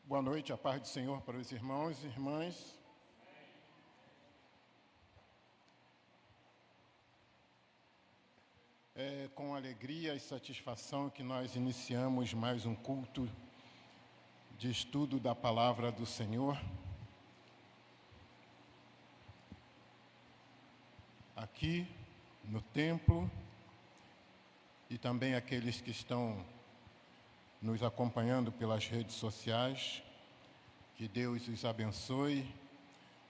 Boa noite, a paz do Senhor para os irmãos e irmãs. É com alegria e satisfação que nós iniciamos mais um culto de estudo da Palavra do Senhor. Aqui no templo e também aqueles que estão nos acompanhando pelas redes sociais. Que Deus os abençoe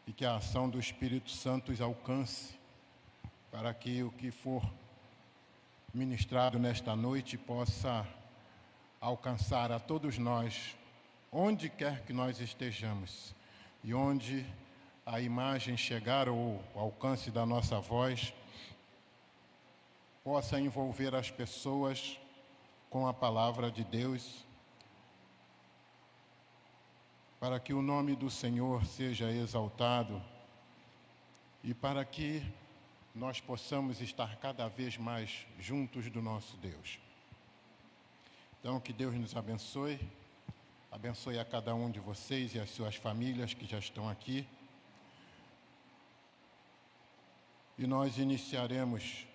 e que a ação do Espírito Santo os alcance para que o que for ministrado nesta noite possa alcançar a todos nós, onde quer que nós estejamos, e onde a imagem chegar ou o alcance da nossa voz possa envolver as pessoas com a palavra de Deus, para que o nome do Senhor seja exaltado e para que nós possamos estar cada vez mais juntos do nosso Deus. Então, que Deus nos abençoe, abençoe a cada um de vocês e as suas famílias que já estão aqui. E nós iniciaremos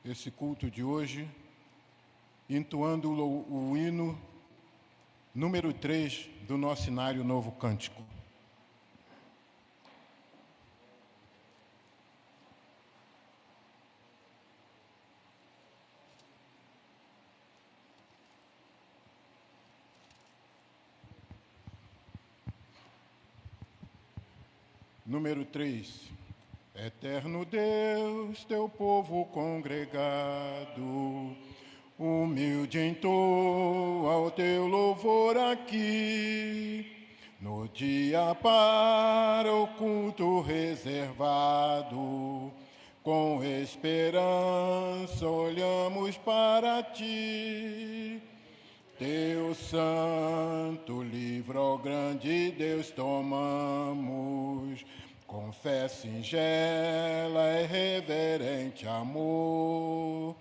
esse culto de hoje entoando o hino número 3 do nosso cenário Novo Cântico. Número 3. Eterno Deus, teu povo congregado, humilde entoa o teu louvor aqui, no dia para o culto reservado, com esperança olhamos para ti. Teu santo livro, ó grande Deus, tomamos, com fé singela e reverente amor,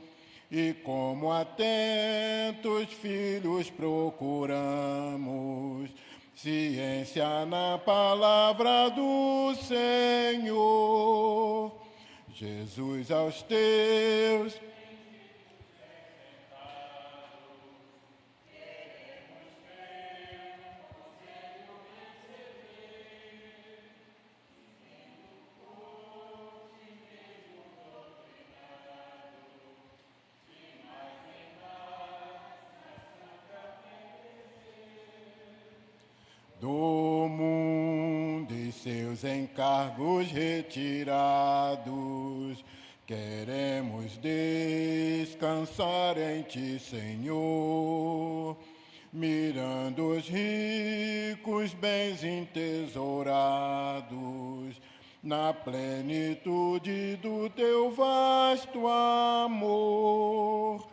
e como atentos filhos procuramos ciência na palavra do Senhor. Jesus, aos teus do mundo e seus encargos retirados, queremos descansar em ti, Senhor, mirando os ricos bens entesourados na plenitude do teu vasto amor.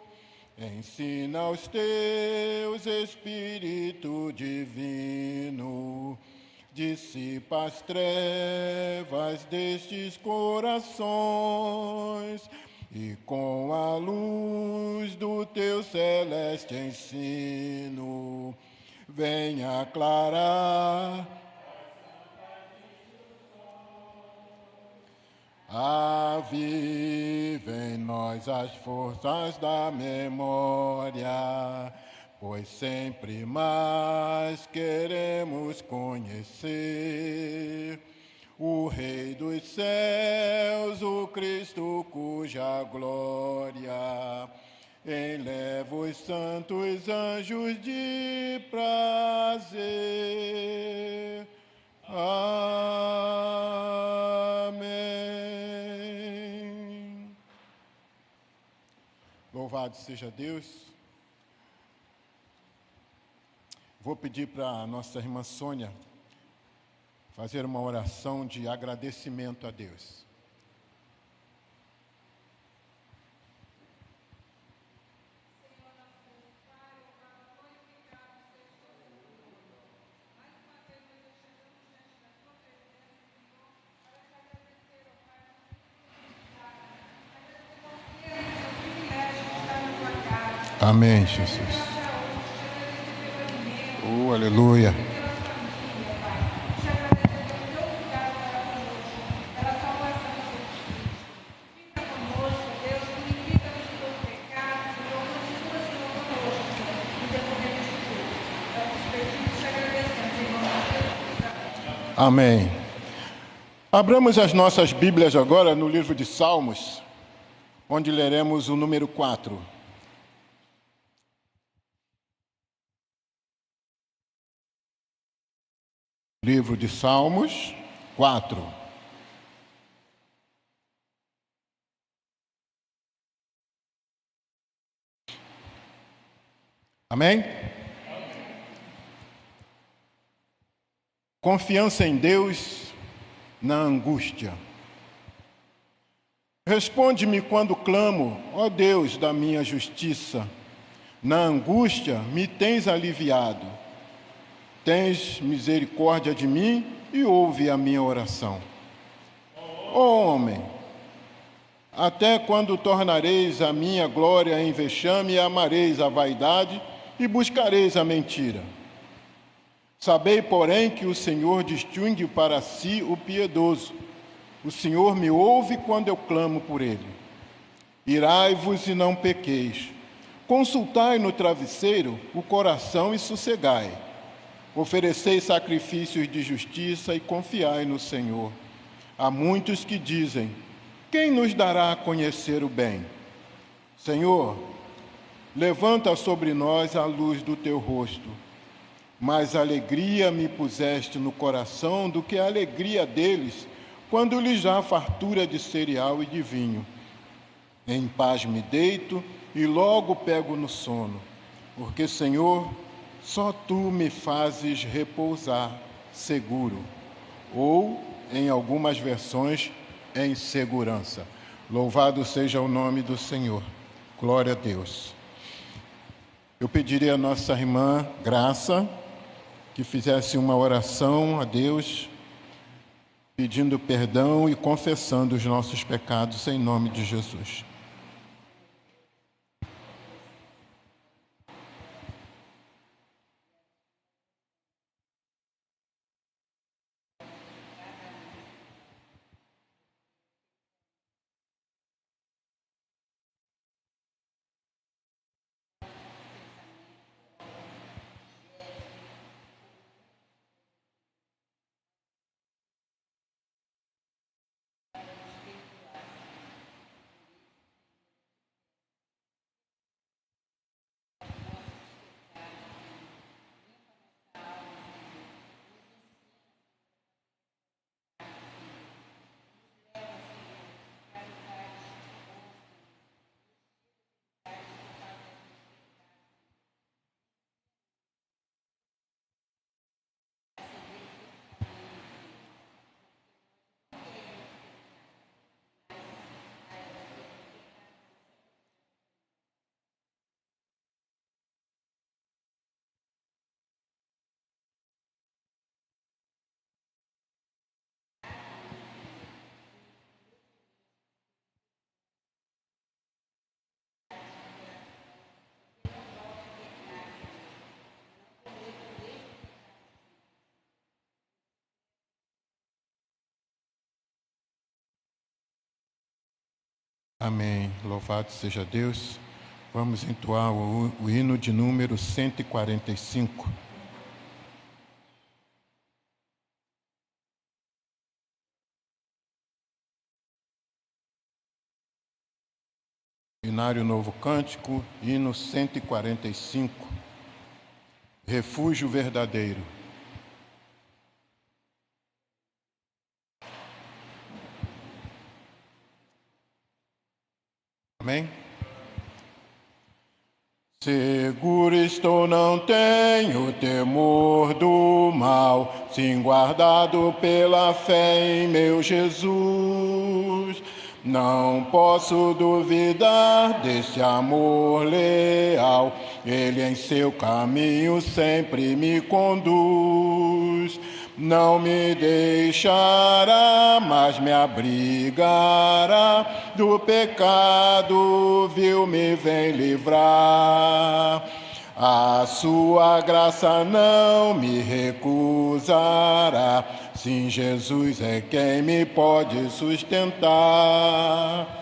Ensina aos teus, Espírito Divino, dissipa as trevas destes corações e com a luz do teu celeste ensino, venha aclarar aviva em nós as forças da memória, pois sempre mais queremos conhecer o Rei dos céus, o Cristo cuja glória enleva os santos anjos de prazer. Amém. Louvado seja Deus. Vou pedir para a nossa irmã Sônia fazer uma oração de agradecimento a Deus. Amém, Jesus. Oh, aleluia. Amém. Abramos as nossas Bíblias agora no livro de Salmos, onde leremos o número 4. Livro de Salmos 4. Amém? Confiança em Deus na angústia. Responde-me quando clamo, ó Deus da minha justiça. Na angústia me tens aliviado. Tens misericórdia de mim e ouve a minha oração. Ó homem, até quando tornareis a minha glória em vexame e amareis a vaidade e buscareis a mentira? Sabei, porém, que o Senhor distingue para si o piedoso. O Senhor me ouve quando eu clamo por ele. Irai-vos e não pequeis. Consultai no travesseiro o coração e sossegai. Oferecei sacrifícios de justiça e confiai no Senhor. Há muitos que dizem, quem nos dará a conhecer o bem? Senhor, levanta sobre nós a luz do teu rosto. Mais alegria me puseste no coração do que a alegria deles, quando lhes há fartura de cereal e de vinho. Em paz me deito e logo pego no sono, porque, Senhor, só tu me fazes repousar seguro. Ou, em algumas versões, em segurança. Louvado seja o nome do Senhor. Glória a Deus. Eu pediria à nossa irmã Graça que fizesse uma oração a Deus, pedindo perdão e confessando os nossos pecados em nome de Jesus. Amém. Louvado seja Deus. Vamos entoar o hino de número 145. Hinário Novo Cântico, hino 145. Refúgio verdadeiro. Amém? Seguro estou, não tenho temor do mal, sim guardado pela fé em meu Jesus. Não posso duvidar desse amor leal, Ele em seu caminho sempre me conduz. Não me deixará, mas me abrigará, do pecado vil me vem livrar. A sua graça não me recusará. Sim, Jesus é quem me pode sustentar.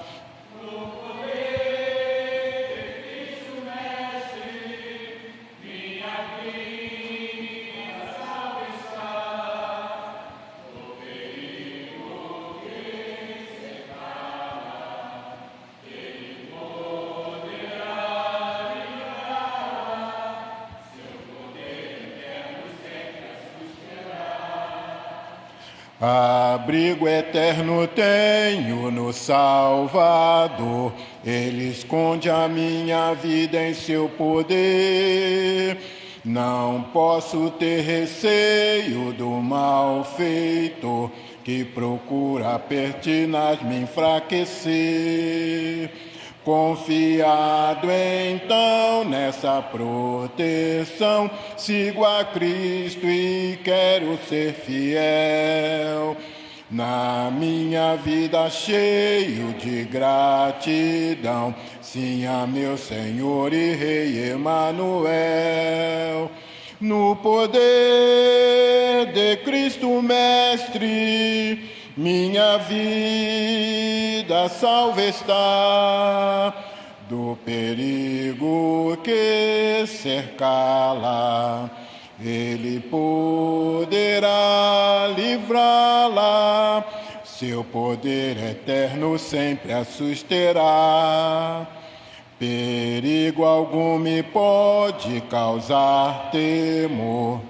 Abrigo eterno tenho no Salvador, Ele esconde a minha vida em seu poder. Não posso ter receio do malfeitor, que procura pertinaz me enfraquecer. Confiado então nessa proteção, sigo a Cristo e quero ser fiel. Na minha vida cheio de gratidão, sim a meu Senhor e Rei Emanuel. No poder de Cristo Mestre, minha vida salva está do perigo que cercá-la. Ele poderá livrá-la, seu poder eterno sempre a susterá. Perigo algum me pode causar temor.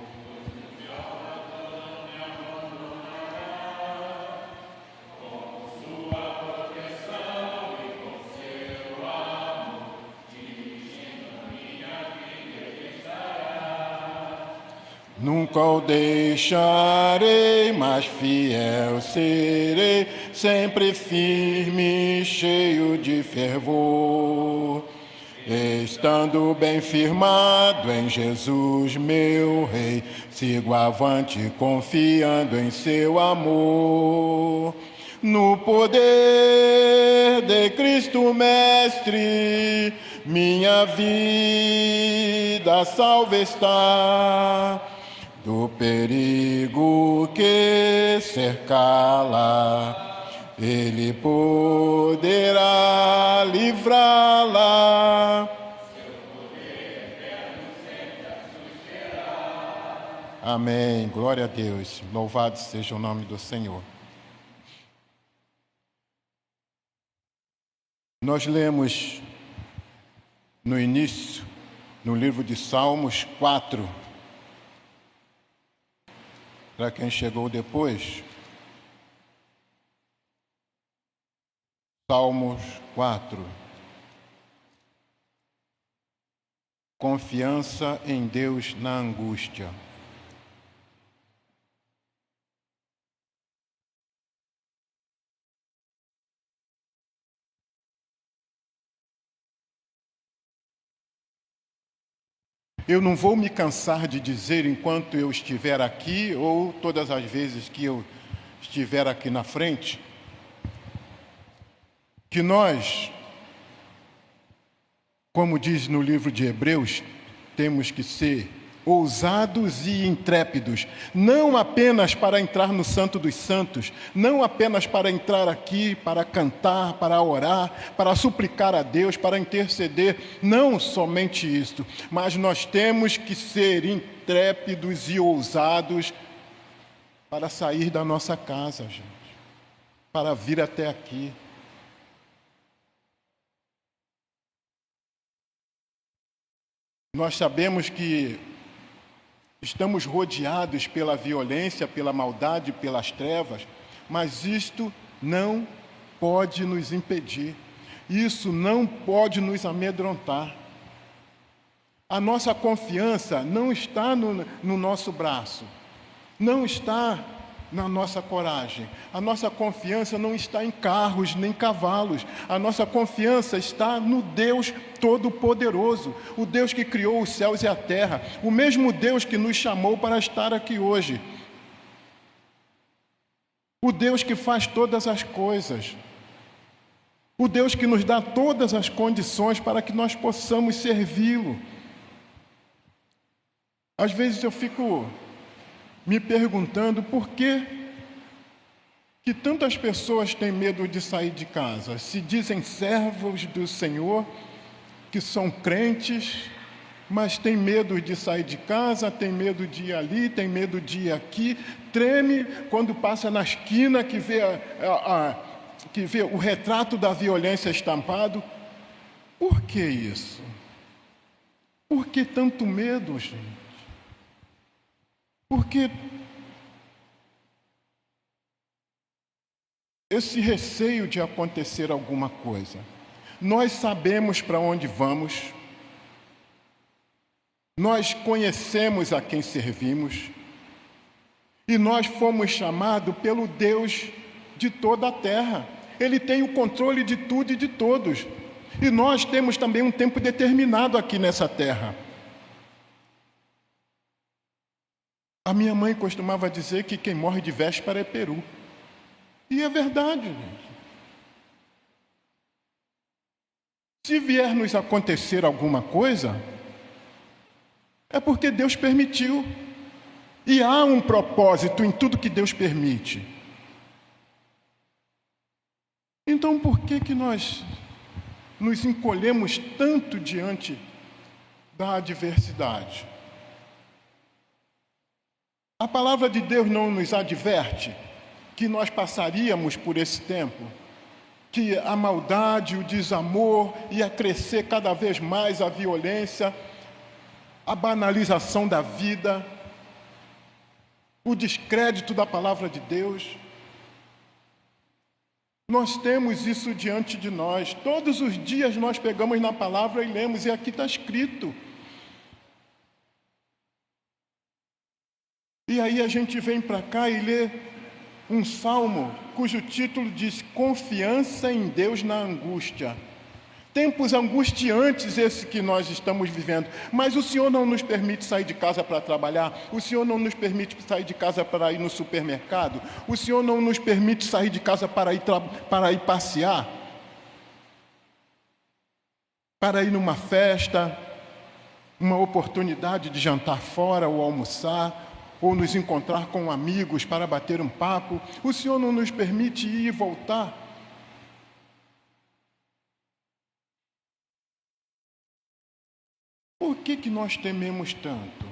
Nunca o deixarei, mas fiel serei, sempre firme, cheio de fervor. Estando bem firmado em Jesus, meu Rei, sigo avante, confiando em seu amor. No poder de Cristo Mestre, minha vida salva está do perigo que cercá-la. Ele poderá livrá-la. Amém. Glória a Deus. Louvado seja o nome do Senhor. Nós lemos no início, no livro de Salmos 4. Para quem chegou depois, Salmos 4. Confiança em Deus na angústia. Eu não vou me cansar de dizer enquanto eu estiver aqui ou todas as vezes que eu estiver aqui na frente, que nós, como diz no livro de Hebreus, temos que ser ousados e intrépidos, não apenas para entrar no Santo dos Santos, não apenas para entrar aqui, para cantar, para orar, para suplicar a Deus, para interceder, não somente isso, mas nós temos que ser intrépidos e ousados para sair da nossa casa, gente, para vir até aqui. Nós sabemos que estamos rodeados pela violência, pela maldade, pelas trevas, mas isto não pode nos impedir, isso não pode nos amedrontar. A nossa confiança não está no nosso braço, não está na nossa coragem. A nossa confiança não está em carros nem cavalos. A nossa confiança está no Deus Todo-Poderoso, o Deus que criou os céus e a terra, o mesmo Deus que nos chamou para estar aqui hoje. O Deus que faz todas as coisas. O Deus que nos dá todas as condições para que nós possamos servi-lo. Às vezes eu fico me perguntando por que tantas pessoas têm medo de sair de casa. Se dizem servos do Senhor, que são crentes, mas tem medo de sair de casa, tem medo de ir ali, tem medo de ir aqui, treme quando passa na esquina que vê o retrato da violência estampado. Por que isso? Por que tanto medo, gente? Porque esse receio de acontecer alguma coisa. Nós sabemos para onde vamos, nós conhecemos a quem servimos, e nós fomos chamados pelo Deus de toda a terra. Ele tem o controle de tudo e de todos. E nós temos também um tempo determinado aqui nessa terra. A minha mãe costumava dizer que quem morre de véspera é peru. E é verdade, gente. Se vier nos acontecer alguma coisa, é porque Deus permitiu. E há um propósito em tudo que Deus permite. Então, por que nós nos encolhemos tanto diante da adversidade? A palavra de Deus não nos adverte que nós passaríamos por esse tempo, que a maldade, o desamor ia crescer cada vez mais, a violência, a banalização da vida, o descrédito da palavra de Deus. Nós temos isso diante de nós. Todos os dias nós pegamos na palavra e lemos, e aqui está escrito. E aí a gente vem para cá e lê um salmo cujo título diz Confiança em Deus na angústia. Tempos angustiantes esse que nós estamos vivendo, mas o Senhor não nos permite sair de casa para trabalhar, o Senhor não nos permite sair de casa para ir no supermercado, o Senhor não nos permite sair de casa para ir passear, para ir numa festa, uma oportunidade de jantar fora ou almoçar, ou nos encontrar com amigos para bater um papo. O Senhor não nos permite ir e voltar. Por que nós tememos tanto?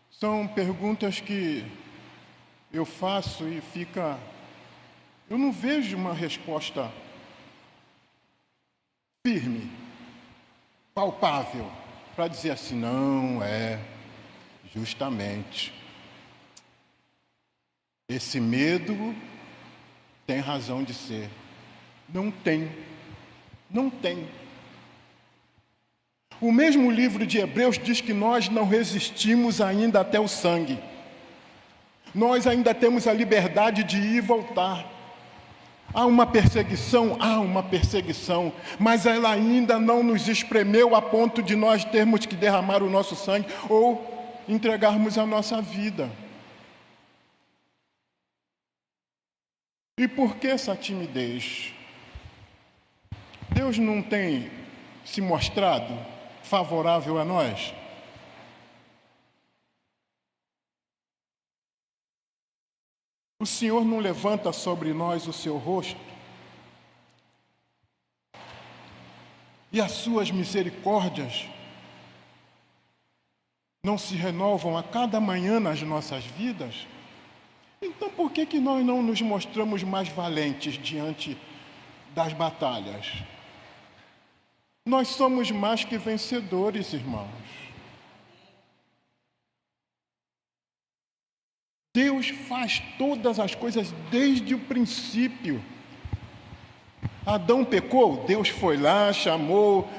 São perguntas que eu faço e eu não vejo uma resposta firme, palpável, para dizer assim, não é justamente. Esse medo tem razão de ser. Não tem. O mesmo livro de Hebreus diz que nós não resistimos ainda até o sangue. Nós ainda temos a liberdade de ir e voltar. Há uma perseguição, mas ela ainda não nos espremeu a ponto de nós termos que derramar o nosso sangue ou entregarmos a nossa vida. E por que essa timidez? Deus não tem se mostrado favorável a nós? O Senhor não levanta sobre nós o seu rosto? E as suas misericórdias não se renovam a cada manhã nas nossas vidas? Então por que nós não nos mostramos mais valentes diante das batalhas? Nós somos mais que vencedores, irmãos. Deus faz todas as coisas desde o princípio. Adão pecou, Deus foi lá, chamou.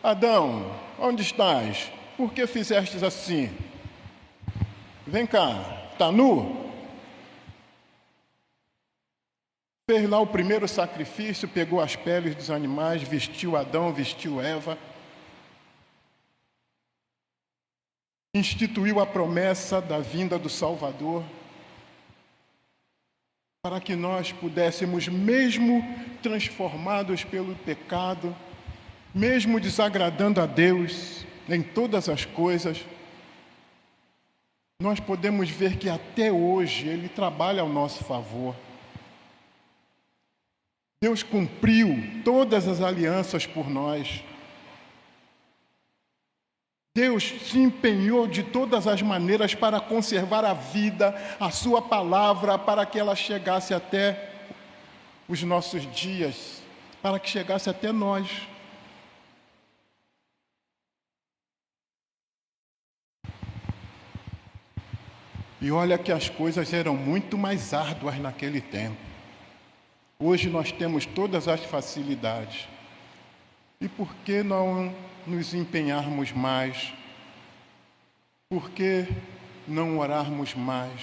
Adão, onde estás? Por que fizestes assim? Vem cá, está nu? Fez lá o primeiro sacrifício, pegou as peles dos animais, vestiu Adão, vestiu Eva. Instituiu a promessa da vinda do Salvador. para que nós pudéssemos, mesmo transformados pelo pecado, mesmo desagradando a Deus em todas as coisas, nós podemos ver que até hoje Ele trabalha ao nosso favor. Deus cumpriu todas as alianças por nós. Deus se empenhou de todas as maneiras para conservar a vida, a sua palavra, para que ela chegasse até os nossos dias, para que chegasse até nós. E olha que as coisas eram muito mais árduas naquele tempo. Hoje nós temos todas as facilidades. E por que não nos empenharmos mais? Por que não orarmos mais?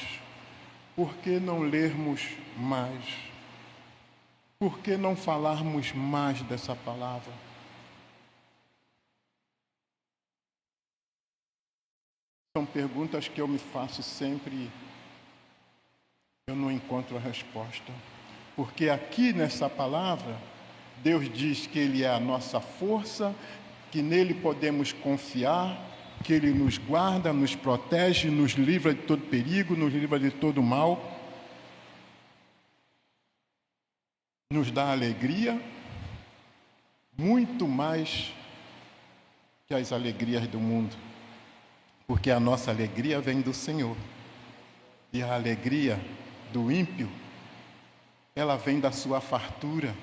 Por que não lermos mais? Por que não falarmos mais dessa palavra? São perguntas que eu me faço sempre e eu não encontro a resposta. Porque aqui nessa palavra, Deus diz que Ele é a nossa força, que nele podemos confiar, que Ele nos guarda, nos protege, nos livra de todo perigo, nos livra de todo mal, nos dá alegria, muito mais que as alegrias do mundo, porque a nossa alegria vem do Senhor, e a alegria do ímpio, ela vem da sua fartura,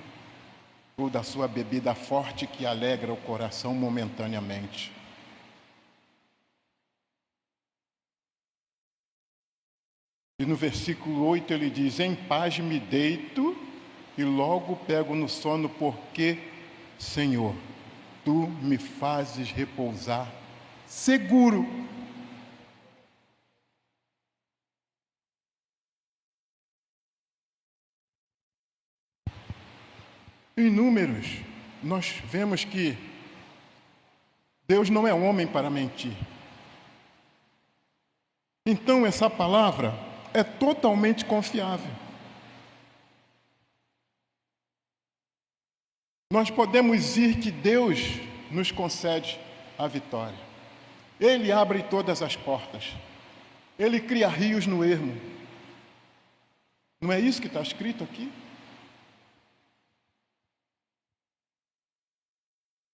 ou da sua bebida forte que alegra o coração momentaneamente. E no versículo 8 ele diz: em paz me deito e logo pego no sono, porque, Senhor, Tu me fazes repousar seguro. Em Números, nós vemos que Deus não é homem para mentir. Então, essa palavra é totalmente confiável. Nós podemos ir que Deus nos concede a vitória. Ele abre todas as portas. Ele cria rios no ermo. Não é isso que está escrito aqui?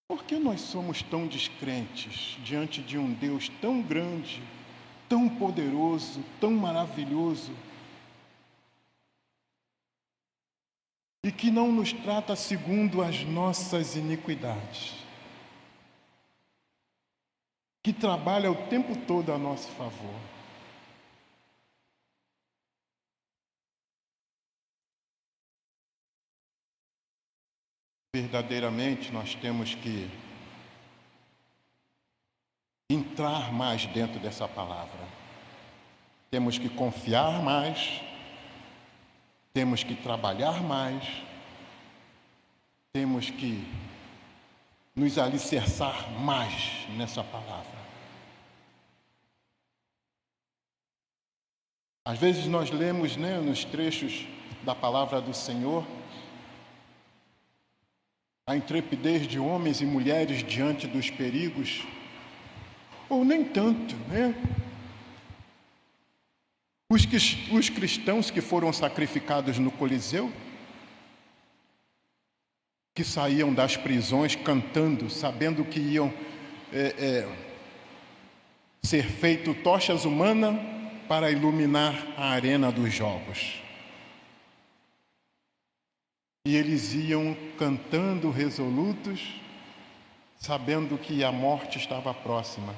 Por que nós somos tão descrentes diante de um Deus tão grande, tão poderoso, tão maravilhoso, e que não nos trata segundo as nossas iniquidades, que trabalha o tempo todo a nosso favor? Verdadeiramente, nós temos que entrar mais dentro dessa palavra. Temos que confiar mais, temos que trabalhar mais, temos que nos alicerçar mais nessa palavra. Às vezes nós lemos, nos trechos da palavra do Senhor, a intrepidez de homens e mulheres diante dos perigos, ou nem tanto, Os cristãos que foram sacrificados no Coliseu, que saíam das prisões cantando, sabendo que iam ser feito tochas humanas para iluminar a arena dos jogos. E eles iam cantando resolutos, sabendo que a morte estava próxima.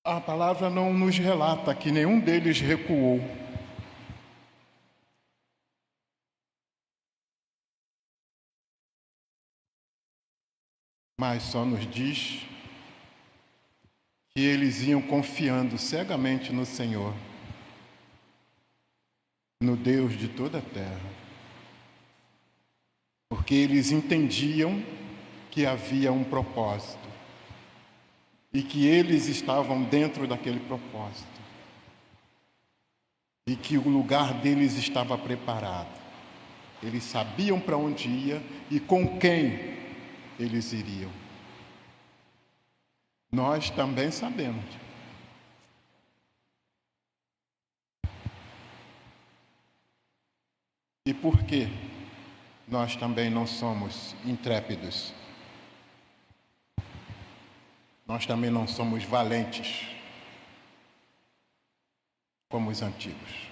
A palavra não nos relata que nenhum deles recuou. Mas só nos diz que eles iam confiando cegamente no Senhor, no Deus de toda a terra, porque eles entendiam que havia um propósito. e que eles estavam dentro daquele propósito e que o lugar deles estava preparado. Eles sabiam para onde ia e com quem eles iriam. Nós também sabemos. E por que nós também não somos intrépidos? Nós também não somos valentes como os antigos.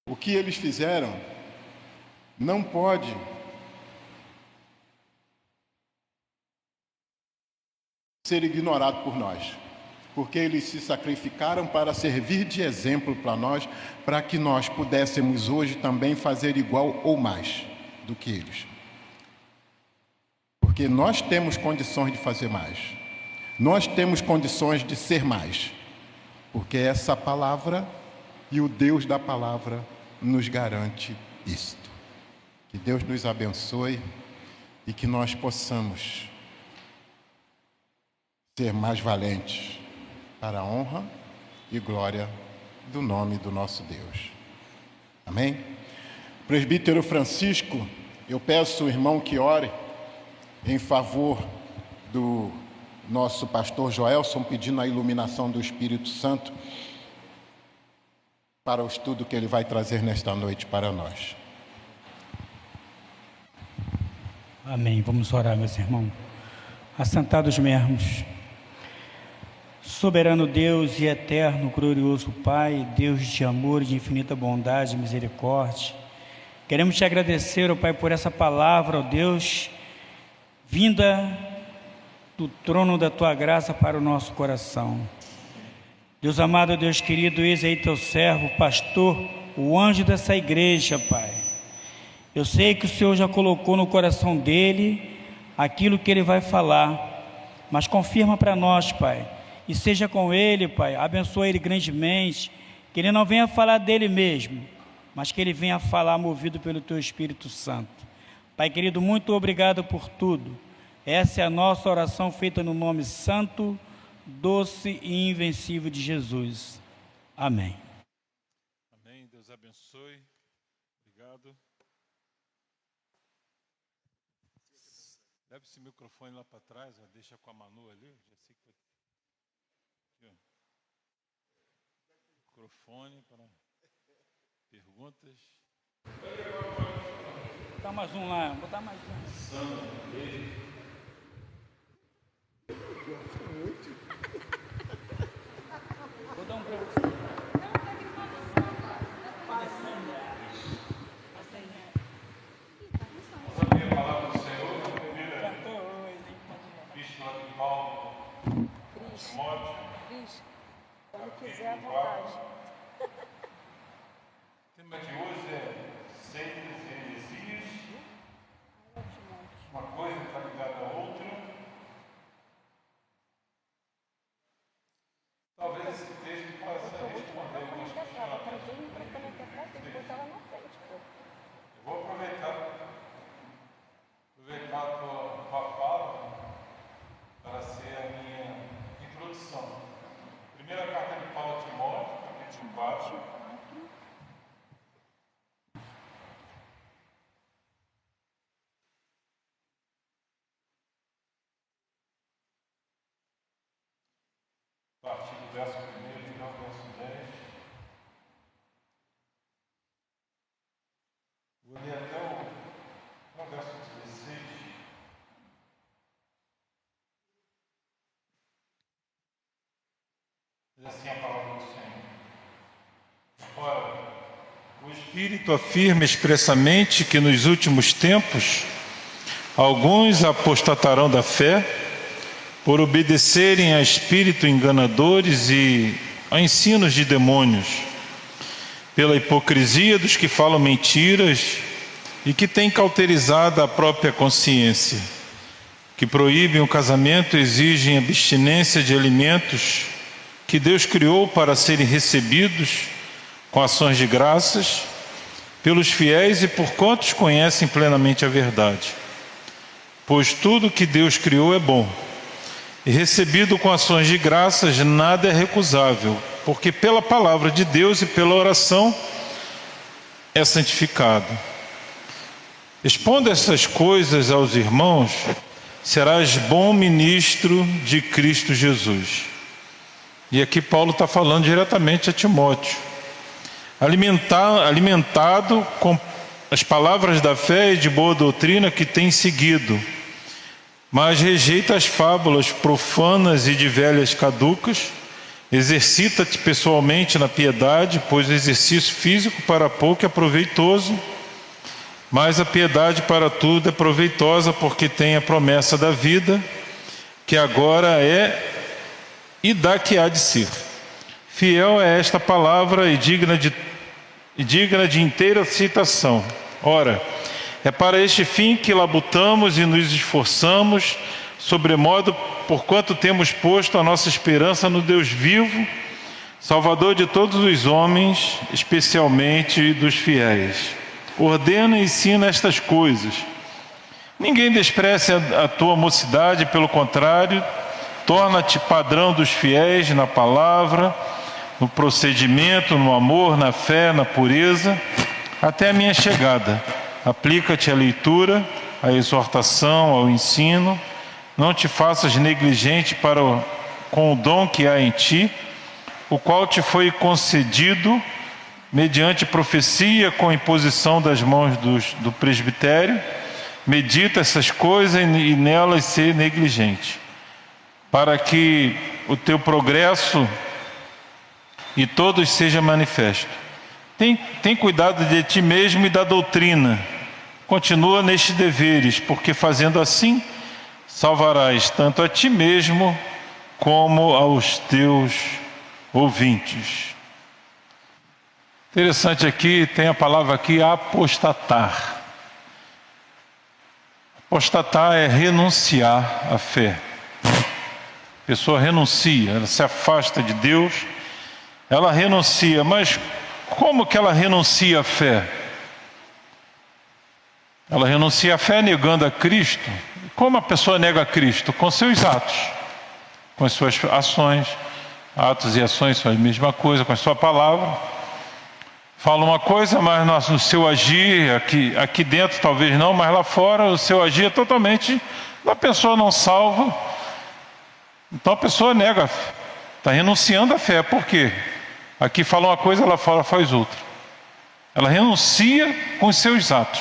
O que eles fizeram não pode ser ignorado por nós, porque eles se sacrificaram para servir de exemplo para nós, para que nós pudéssemos hoje também fazer igual ou mais do que eles. Porque nós temos condições de fazer mais. Nós temos condições de ser mais. Porque essa palavra e o Deus da palavra nos garante isto. Que Deus nos abençoe e que nós possamos ser mais valentes para a honra e glória do nome do nosso Deus. Amém? Presbítero Francisco, eu peço ao irmão que ore em favor do nosso pastor Joelson, pedindo a iluminação do Espírito Santo para o estudo que ele vai trazer nesta noite para nós. Amém. Vamos orar, meus irmãos. Assentados mesmos. Soberano Deus e eterno, glorioso Pai, Deus de amor e de infinita bondade e misericórdia, queremos te agradecer, ó Pai, por essa palavra, ó Deus, vinda do trono da Tua graça para o nosso coração. Deus amado, Deus querido, eis aí Teu servo, pastor, o anjo dessa igreja, Pai. Eu sei que o Senhor já colocou no coração dele aquilo que ele vai falar, mas confirma para nós, Pai, e seja com ele, Pai, abençoa ele grandemente, que ele não venha falar dele mesmo, mas que ele venha falar movido pelo Teu Espírito Santo. Pai querido, muito obrigado por tudo. Essa é a nossa oração feita no nome santo, doce e invencível de Jesus. Amém. Amém. Deus abençoe. Obrigado. Leve esse microfone lá para trás, ó, deixa com a Manu ali. Já sei que vai... Microfone para perguntas. Botar mais um lá, botar mais um. Sandra, Vou dar um para você. Vamos abrir a palavra do Senhor na primeira epístola de Paulo, Timóteo. Cris, quando quiser, à vontade. O tema de hoje é seitas e heresias. Uma coisa está ligada à outra. Talvez esse texto possa responder algumas questões. Eu vou aproveitar a tua fala para ser a minha introdução. Primeira carta de Paulo a Timóteo, capítulo 4. A partir do verso 1 até o verso 10. Vou ler até o verso 16. Diz assim a palavra do Senhor. Ora, o Espírito afirma expressamente que nos últimos tempos alguns apostatarão da fé por obedecerem a espíritos enganadores e a ensinos de demônios, pela hipocrisia dos que falam mentiras e que têm cauterizado a própria consciência, que proíbem o casamento e exigem abstinência de alimentos que Deus criou para serem recebidos com ações de graças pelos fiéis e por quantos conhecem plenamente a verdade. pois tudo que Deus criou é bom. E recebido com ações de graças, nada é recusável, porque pela palavra de Deus e pela oração é santificado. Expondo essas coisas aos irmãos, serás bom ministro de Cristo Jesus. E aqui Paulo está falando diretamente a Timóteo. Alimentado com as palavras da fé e de boa doutrina que tem seguido, mas rejeita as fábulas profanas e de velhas caducas. Exercita-te pessoalmente na piedade, pois o exercício físico para pouco é proveitoso, mas a piedade para tudo é proveitosa, porque tem a promessa da vida, que agora é e da que há de ser. Fiel é esta palavra e digna de inteira citação. Ora, é para este fim que labutamos e nos esforçamos, sobremodo, porquanto temos posto a nossa esperança no Deus vivo, Salvador de todos os homens, especialmente dos fiéis. Ordena e ensina estas coisas. Ninguém despreze a tua mocidade, pelo contrário, torna-te padrão dos fiéis na palavra, no procedimento, no amor, na fé, na pureza, até a minha chegada. Aplica-te à leitura, à exortação, ao ensino. Não te faças negligente com o dom que há em ti, o qual te foi concedido mediante profecia com imposição das mãos do presbitério. Medita essas coisas e nelas ser negligente, para que o teu progresso e todos seja manifesto. Tem cuidado de ti mesmo e da doutrina. Continua nestes deveres, porque fazendo assim, salvarás tanto a ti mesmo como aos teus ouvintes. Interessante aqui, tem a palavra aqui, apostatar. Apostatar é renunciar à fé. A pessoa renuncia, ela se afasta de Deus, ela renuncia, mas como que ela renuncia à fé? Ela renuncia à fé negando a Cristo. Como a pessoa nega a Cristo? Com seus atos, com as suas ações. Atos e ações são a mesma coisa, com a sua palavra. Fala uma coisa, mas no seu agir, aqui dentro talvez não, mas lá fora o seu agir é totalmente, a pessoa não salva. Então a pessoa nega, está renunciando à fé. Por quê? Aqui fala uma coisa, lá fora faz outra. Ela renuncia com os seus atos.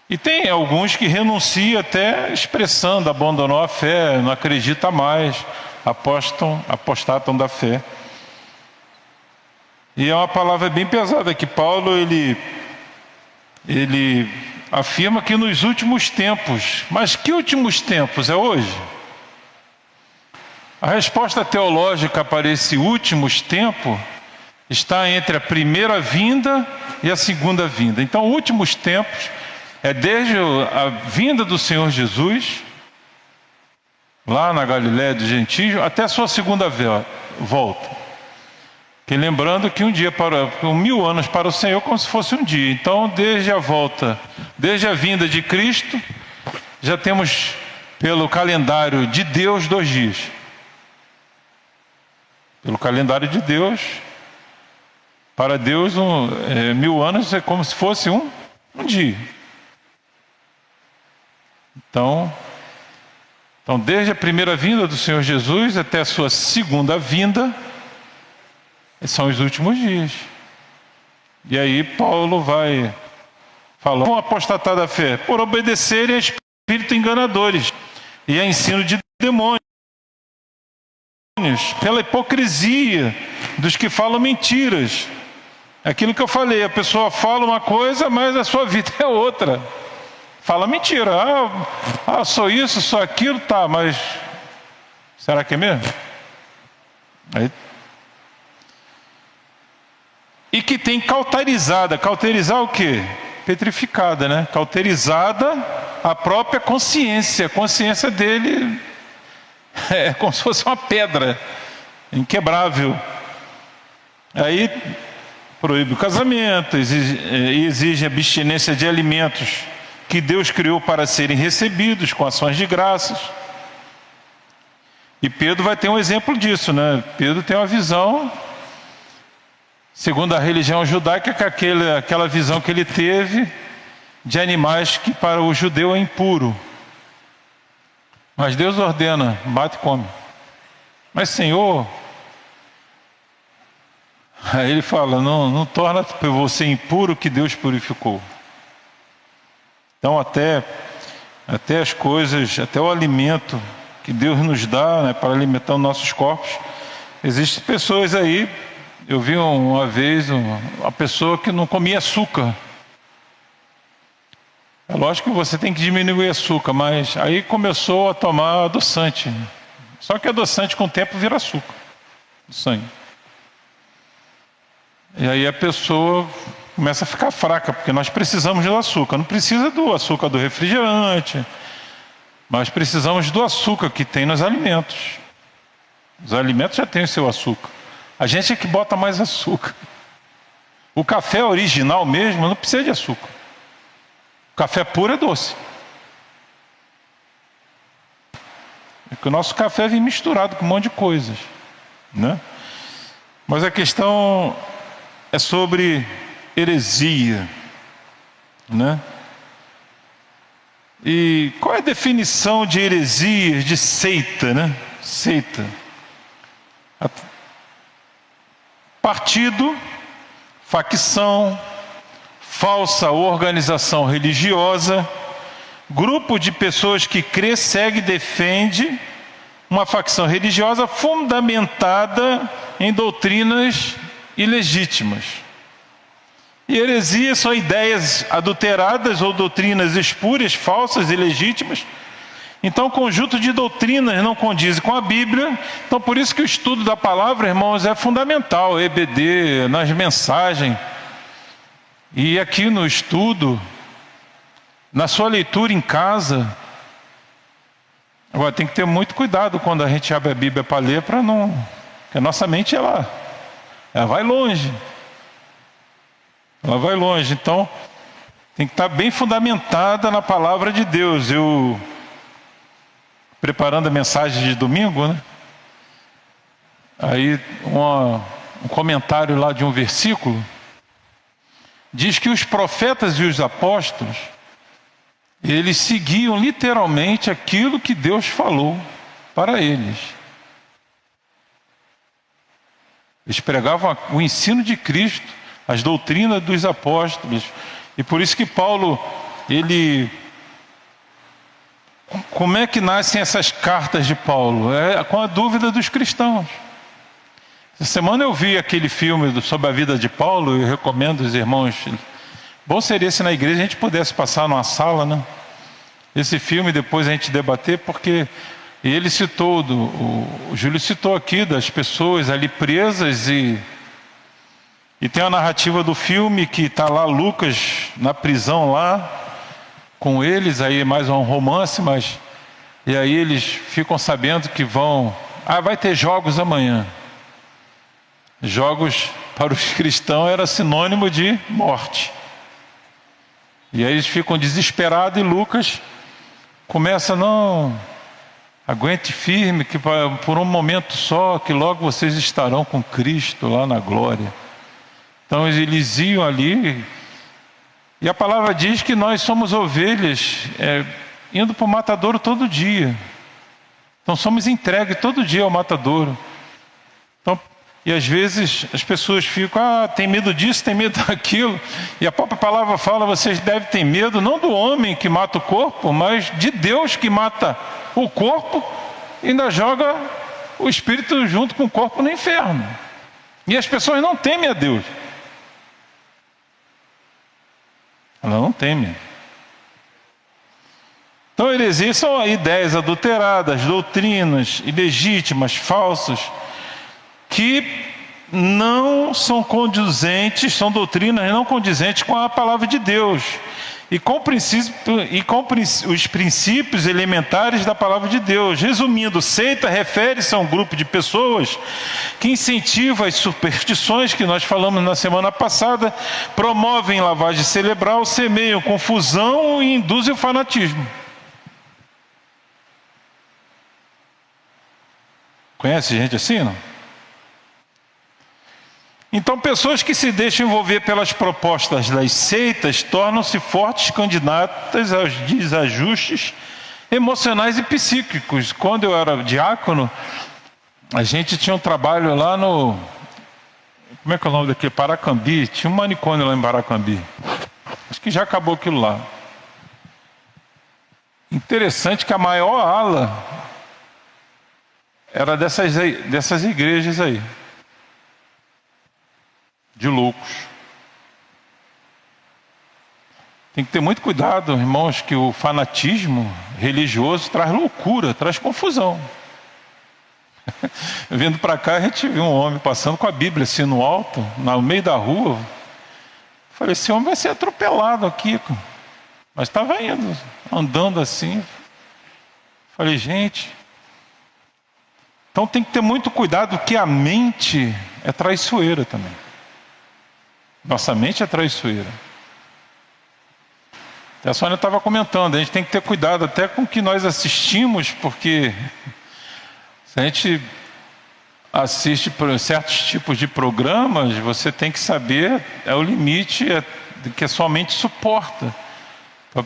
E tem alguns que renunciam até expressando, abandonou a fé, não acredita mais, apostatam da fé. E é uma palavra bem pesada que Paulo ele afirma que nos últimos tempos. Mas que últimos tempos? É hoje? A resposta teológica para esse últimos tempos está entre a primeira vinda e a segunda vinda. Então, últimos tempos é desde a vinda do Senhor Jesus, lá na Galiléia dos Gentios, até a sua segunda volta. Que lembrando que um dia com 1000 anos para o Senhor, como se fosse um dia. Então, desde a volta, desde a vinda de Cristo, já temos pelo calendário de Deus 2 dias. Pelo calendário de Deus, para Deus 1000 anos é como se fosse um dia. Então, desde a primeira vinda do Senhor Jesus até a sua segunda vinda, são os últimos dias. E aí Paulo vai falar: vão apostatar da fé por obedecerem a espíritos enganadores e a ensino de demônios, pela hipocrisia dos que falam mentiras. Aquilo que eu falei, a pessoa fala uma coisa, mas a sua vida é outra. Fala mentira. Sou isso, sou aquilo, tá, mas será que é mesmo? Aí. E que tem cauterizada. Cauterizar o quê? Petrificada, né? Cauterizada a própria consciência. A consciência dele é como se fosse uma pedra inquebrável. Aí proíbe o casamento, exige abstinência de alimentos que Deus criou para serem recebidos com ações de graças. E Pedro vai ter um exemplo disso, né? Pedro tem uma visão, segundo a religião judaica, aquela visão que ele teve de animais que para o judeu é impuro. Mas Deus ordena, bate e come. Mas Senhor, aí ele fala, não torna você impuro que Deus purificou. Então até as coisas, até o alimento que Deus nos dá, né, para alimentar os nossos corpos, existem pessoas aí, eu vi uma vez uma pessoa que não comia açúcar. É lógico que você tem que diminuir o açúcar, mas aí começou a tomar adoçante. Só que adoçante com o tempo vira açúcar no sangue. E aí a pessoa começa a ficar fraca, porque nós precisamos do açúcar. Não precisa do açúcar do refrigerante, mas precisamos do açúcar que tem nos alimentos. Os alimentos já têm o seu açúcar. A gente é que bota mais açúcar. O café original mesmo não precisa de açúcar. O café puro é doce. É que o nosso café vem misturado com um monte de coisas, né? Mas a questão é sobre heresia, né? E qual é a definição de heresia, de seita, né? Seita. Partido, facção, falsa organização religiosa, grupo de pessoas que crê, segue e defende uma facção religiosa fundamentada em doutrinas ilegítimas. E heresias são ideias adulteradas ou doutrinas espúrias, falsas e ilegítimas. Então o conjunto de doutrinas não condiz com a Bíblia. Então por isso que o estudo da palavra, irmãos, é fundamental. EBD, nas mensagens. E aqui no estudo, na sua leitura em casa. Agora tem que ter muito cuidado quando a gente abre a Bíblia para ler, para não... Porque a nossa mente ela vai longe. Ela vai longe, então tem que estar bem fundamentada na palavra de Deus. Eu, preparando a mensagem de domingo, né? Aí um comentário lá de um versículo diz que os profetas e os apóstolos, eles seguiam literalmente aquilo que Deus falou para eles. Eles pregavam o ensino de Cristo, as doutrinas dos apóstolos. E por isso que Paulo, como é que nascem essas cartas de Paulo? É com a dúvida dos cristãos. Essa semana eu vi aquele filme sobre a vida de Paulo, eu recomendo os irmãos. Bom seria se na igreja a gente pudesse passar numa sala, né? Esse filme depois a gente debater, porque ele citou, o Júlio citou aqui das pessoas ali presas e tem a narrativa do filme que está lá Lucas na prisão lá com eles, aí mais um romance, mas e aí eles ficam sabendo que vai ter jogos amanhã. Jogos para os cristãos era sinônimo de morte. E aí eles ficam desesperados e Lucas começa, não, aguente firme, que por um momento só, que logo vocês estarão com Cristo lá na glória. Então eles iam ali, e a palavra diz que nós somos ovelhas, indo para o matadouro todo dia. Então somos entregues todo dia ao matadouro. Então, e às vezes as pessoas ficam, tem medo disso, tem medo daquilo. E a própria palavra fala, vocês devem ter medo, não do homem que mata o corpo, mas de Deus que mata o corpo e ainda joga o espírito junto com o corpo no inferno. E as pessoas não temem a Deus. Ela não teme. Então heresias são ideias adulteradas, doutrinas ilegítimas, falsas, que não são condizentes, são doutrinas não condizentes com a palavra de Deus. e com os princípios elementares da palavra de Deus. Resumindo, seita refere-se a um grupo de pessoas que incentivam as superstições que nós falamos na semana passada, promovem lavagem cerebral, semeiam confusão e induzem o fanatismo. Conhece gente assim, não? Então, pessoas que se deixam envolver pelas propostas das seitas tornam-se fortes candidatas aos desajustes emocionais e psíquicos. Quando eu era diácono, a gente tinha um trabalho lá no... Como é que é o nome daqui? Paracambi. Tinha um manicômio lá em Paracambi. Acho que já acabou aquilo lá. Interessante que a maior ala era dessas igrejas aí. De loucos. Tem que ter muito cuidado, irmãos, que o fanatismo religioso traz loucura, traz confusão. Vindo para cá, a gente viu um homem passando com a Bíblia assim no alto, no meio da rua. Falei, esse homem vai ser atropelado aqui. Mas estava indo, andando assim. Falei, gente. Então tem que ter muito cuidado, que a mente é traiçoeira também. Nossa mente é traiçoeira. A Sônia estava comentando, a gente tem que ter cuidado até com o que nós assistimos, porque se a gente assiste por certos tipos de programas, você tem que saber o limite que a sua mente suporta.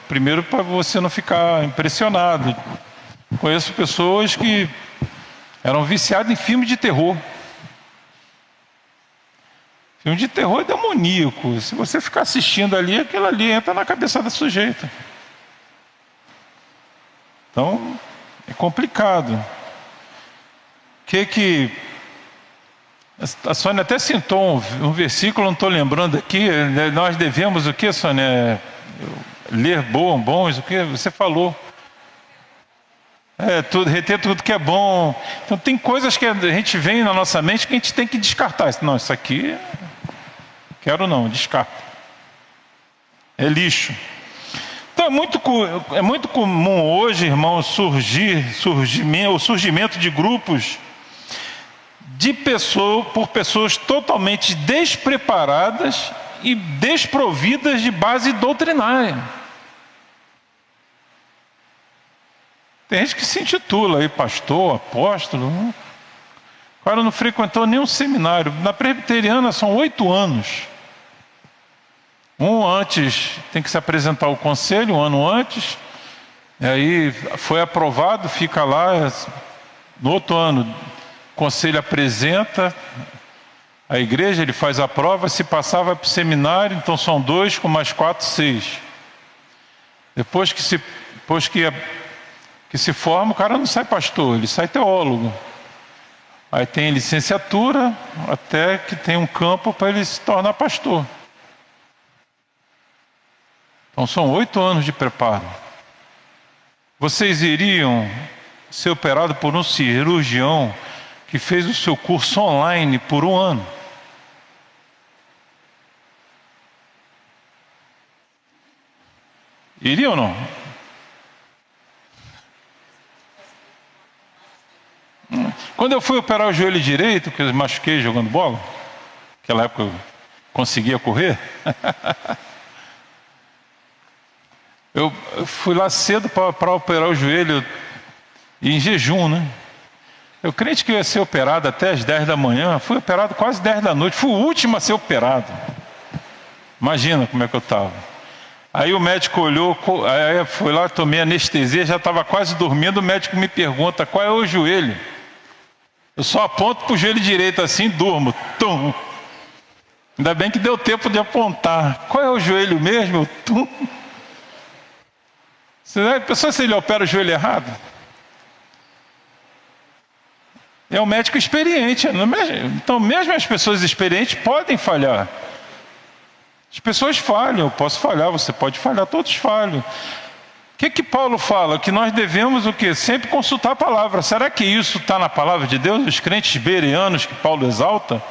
Primeiro, para você não ficar impressionado. Conheço pessoas que eram viciadas em filme de terror. Filme de terror é demoníaco. Se você ficar assistindo ali, aquilo ali entra na cabeça da sujeita. Então, é complicado. A Sônia até citou um versículo, não estou lembrando aqui. Nós devemos o que, Sônia? Ler bons, o que você falou? Reter tudo que é bom. Então tem coisas que a gente vem na nossa mente que a gente tem que descartar. Não, isso aqui... Quero não, descarta. É lixo. Então é muito comum hoje, irmão, o surgimento de grupos por pessoas totalmente despreparadas e desprovidas de base doutrinária. Tem gente que se intitula aí pastor, apóstolo. O cara não frequentou nenhum seminário. Na presbiteriana são 8 anos. Antes tem que se apresentar ao conselho, um ano antes, e aí foi aprovado, fica lá. No outro ano, o conselho apresenta a igreja, ele faz a prova, se passar vai para o seminário, então são 2 com mais 4, 6. Depois que se forma, o cara não sai pastor, ele sai teólogo. Aí tem licenciatura, até que tem um campo para ele se tornar pastor. Então são 8 anos de preparo. Vocês iriam ser operados por um cirurgião que fez o seu curso online por 1 ano? Iriam ou não? Quando eu fui operar o joelho direito, que eu machuquei jogando bola, naquela época eu conseguia correr, eu fui lá cedo para operar o joelho, em jejum, né? Eu crente que eu ia ser operado até as 10 da manhã, fui operado quase 10 da noite, fui o último a ser operado. Imagina como é que eu estava. Aí o médico olhou, aí eu fui lá, tomei anestesia, já estava quase dormindo, o médico me pergunta, qual é o joelho? Eu só aponto para o joelho direito assim, durmo. Tum. Ainda bem que deu tempo de apontar. Qual é o joelho mesmo? Tum. A pessoa, se ele opera o joelho errado, é um médico experiente. Então, mesmo as pessoas experientes podem falhar. As pessoas falham, eu posso falhar, você pode falhar, todos falham. O que Paulo fala? Que nós devemos o quê? Sempre consultar a palavra. Será que isso está na palavra de Deus? Os crentes bereanos que Paulo exalta?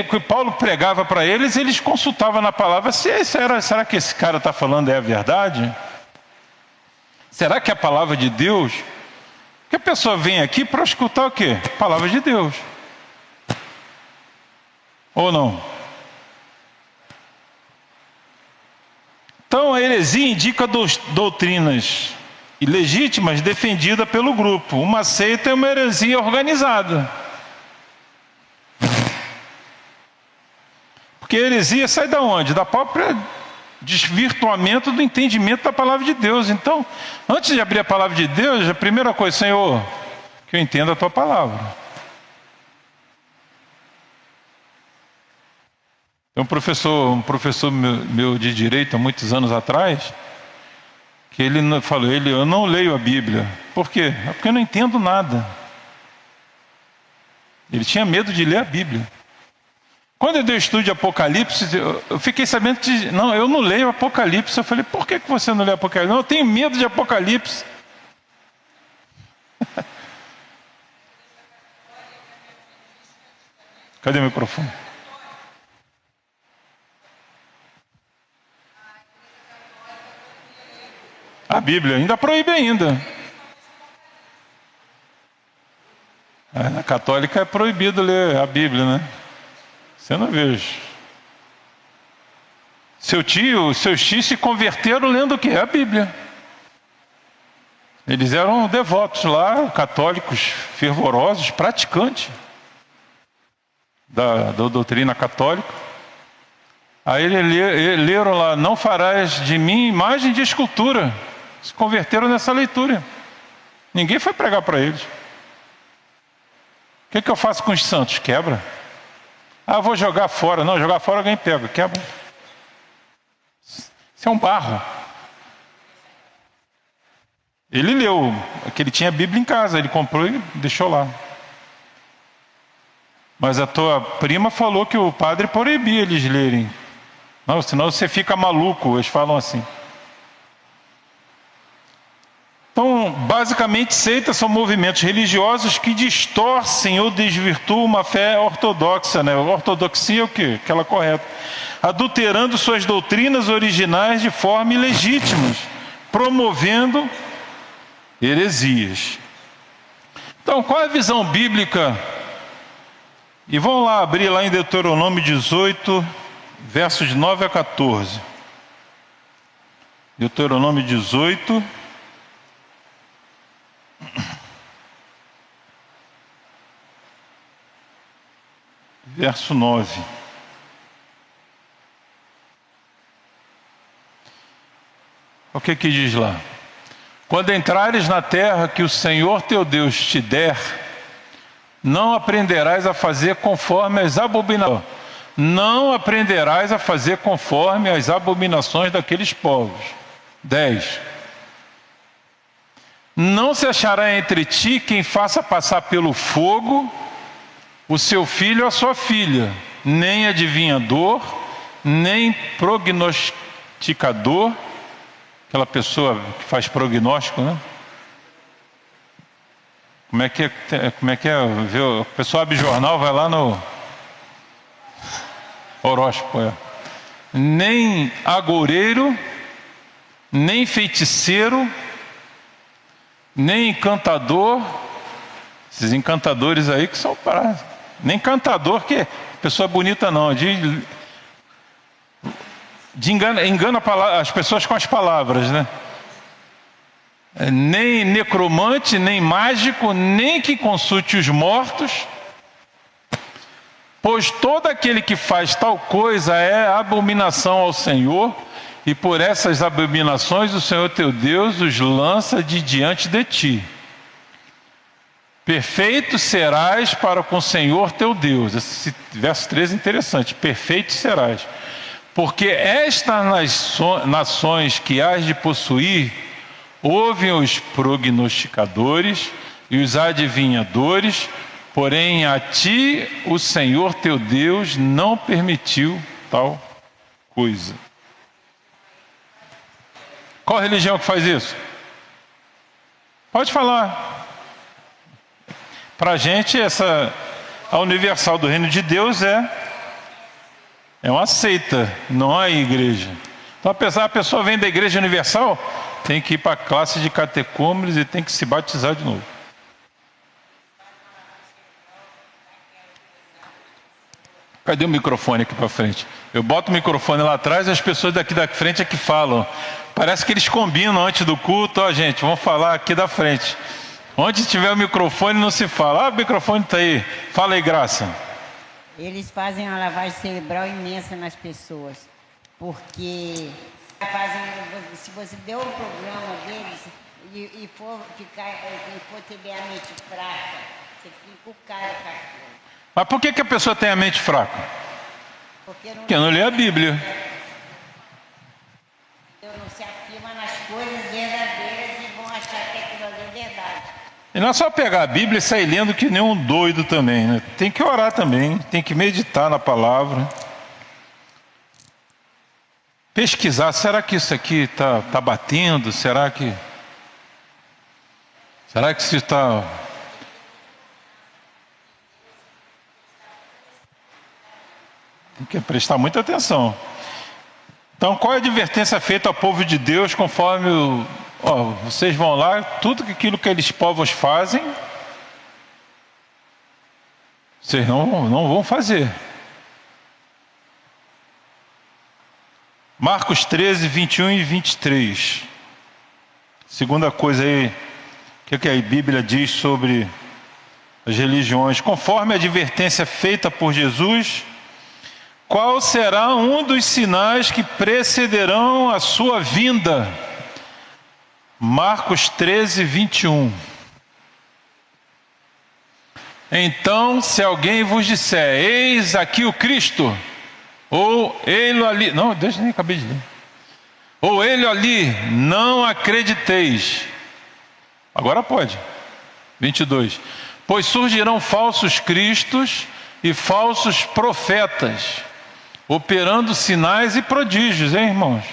Que Paulo pregava para eles, eles consultavam na palavra, será que esse cara está falando é a verdade? Será que é a palavra de Deus? Que a pessoa vem aqui para escutar o quê? Palavra de Deus. Ou não? Então a heresia indica doutrinas ilegítimas defendidas pelo grupo. Uma seita é uma heresia organizada. Porque a heresia sai da onde? Da própria desvirtuamento do entendimento da palavra de Deus. Então, antes de abrir a palavra de Deus, a primeira coisa, Senhor, que eu entenda a tua palavra. Tem um professor meu de direito, há muitos anos atrás, que ele falou, eu não leio a Bíblia. Por quê? Porque eu não entendo nada. Ele tinha medo de ler a Bíblia. Quando eu dei o estudo de Apocalipse, eu fiquei sabendo que, não, eu não leio Apocalipse. Eu falei, por que você não lê Apocalipse? Não, eu tenho medo de Apocalipse. Cadê o microfone? A Bíblia ainda proíbe ainda. Na católica é proibido ler a Bíblia, né? Você não vejo. Seus tios se converteram lendo o quê? A Bíblia. Eles eram devotos lá, católicos, fervorosos, praticantes da doutrina católica. Aí eles leram lá, não farás de mim imagem de escultura. Se converteram nessa leitura. Ninguém foi pregar para eles. O que eu faço com os santos? Quebra. Vou jogar fora. Não, jogar fora alguém pega. Quebra. Isso é um barro. Ele leu, que ele tinha a Bíblia em casa. Ele comprou e deixou lá. Mas a tua prima falou que o padre proibia eles lerem. Não, senão você fica maluco. Eles falam assim. Então, basicamente, seitas são movimentos religiosos que distorcem ou desvirtuam uma fé ortodoxa, né? Ortodoxia é o quê? Aquela correta. Adulterando suas doutrinas originais de forma ilegítima, promovendo heresias. Então, qual é a visão bíblica? E vamos lá abrir lá em Deuteronômio 18, versos 9 a 14. Deuteronômio 18... verso 9. O que diz lá? Quando entrares na terra que o Senhor teu Deus te der, não aprenderás a fazer conforme as abominações. Não aprenderás a fazer conforme as abominações daqueles povos. 10. Não se achará entre ti quem faça passar pelo fogo o seu filho ou a sua filha, nem adivinhador, nem prognosticador, aquela pessoa que faz prognóstico, né? Como é que é? O pessoal abre jornal, vai lá no horóscopo, nem agoureiro, nem feiticeiro, nem encantador, esses encantadores aí que são para... Nem encantador, que pessoa bonita não, engana as pessoas com as palavras, né? Nem necromante, nem mágico, nem que consulte os mortos, pois todo aquele que faz tal coisa é abominação ao Senhor, e por essas abominações o Senhor teu Deus os lança de diante de ti. Perfeito serás para com o Senhor teu Deus. Esse verso 13 é interessante. Perfeito serás. Porque estas nações que hás de possuir, ouvem os prognosticadores e os adivinhadores, porém a ti o Senhor teu Deus não permitiu tal coisa. Qual religião que faz isso? Pode falar. Para a gente, essa A Universal do Reino de Deus é uma seita, não é igreja. Então, apesar a pessoa vem da Igreja Universal, tem que ir para a classe de catecúmenos e tem que se batizar de novo. Cadê o microfone aqui para frente? Eu boto o microfone lá atrás e as pessoas daqui da frente é que falam. Parece que eles combinam antes do culto. Ó, gente, vamos falar aqui da frente. Onde tiver o microfone não se fala. Ah, o microfone está aí. Fala aí, Graça. Eles fazem uma lavagem cerebral imensa nas pessoas. Porque se você der o programa deles e for ter a mente fraca, você fica o cara com aquilo. Mas por que a pessoa tem a mente fraca? Porque não lê a Bíblia. Não se afirma nas coisas verdadeiras e vão achar que aquilo ali é verdade. E não é só pegar a Bíblia e sair lendo que nem um doido também, né? Tem que orar também, tem que meditar na palavra. Pesquisar, será que isso aqui tá batendo? Será que isso está... Tem que prestar muita atenção. Então, qual é a advertência feita ao povo de Deus conforme vocês vão lá, tudo aquilo que aqueles povos fazem, vocês não vão fazer. Marcos 13, 21 e 23. Segunda coisa aí, o que a Bíblia diz sobre as religiões. Conforme a advertência feita por Jesus, qual será um dos sinais que precederão a sua vinda? Marcos 13, 21. Então, se alguém vos disser, eis aqui o Cristo, ou ele ali, não, deixa nem acabei de ler. Ou ele ali, não acrediteis. Agora pode. 22. Pois surgirão falsos cristos e falsos profetas, operando sinais e prodígios, hein, irmãos?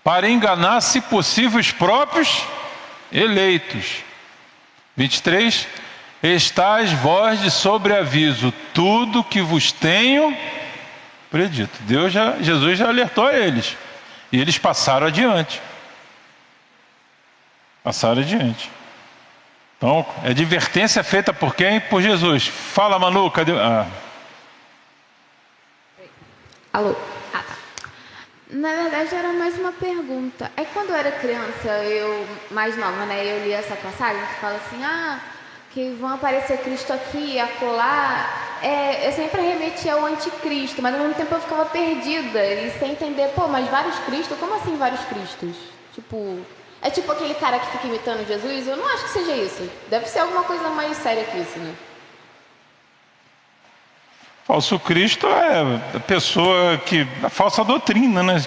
Para enganar, se possível, os próprios eleitos. 23. Estais vós de sobreaviso, tudo que vos tenho predito. Jesus já alertou a eles. E eles passaram adiante. Passaram adiante. Então, a advertência feita por quem? Por Jesus. Fala, Manu, cadê? Alô? Tá. Na verdade, era mais uma pergunta. É quando eu era criança, eu mais nova, né? Eu li essa passagem que fala assim, que vão aparecer Cristo aqui, acolá. Eu sempre remetia ao anticristo, mas ao mesmo tempo eu ficava perdida e sem entender, mas vários Cristos? Como assim vários Cristos? É tipo aquele cara que fica imitando Jesus? Eu não acho que seja isso. Deve ser alguma coisa mais séria que isso, né? Falso Cristo é a pessoa que... a falsa doutrina, né?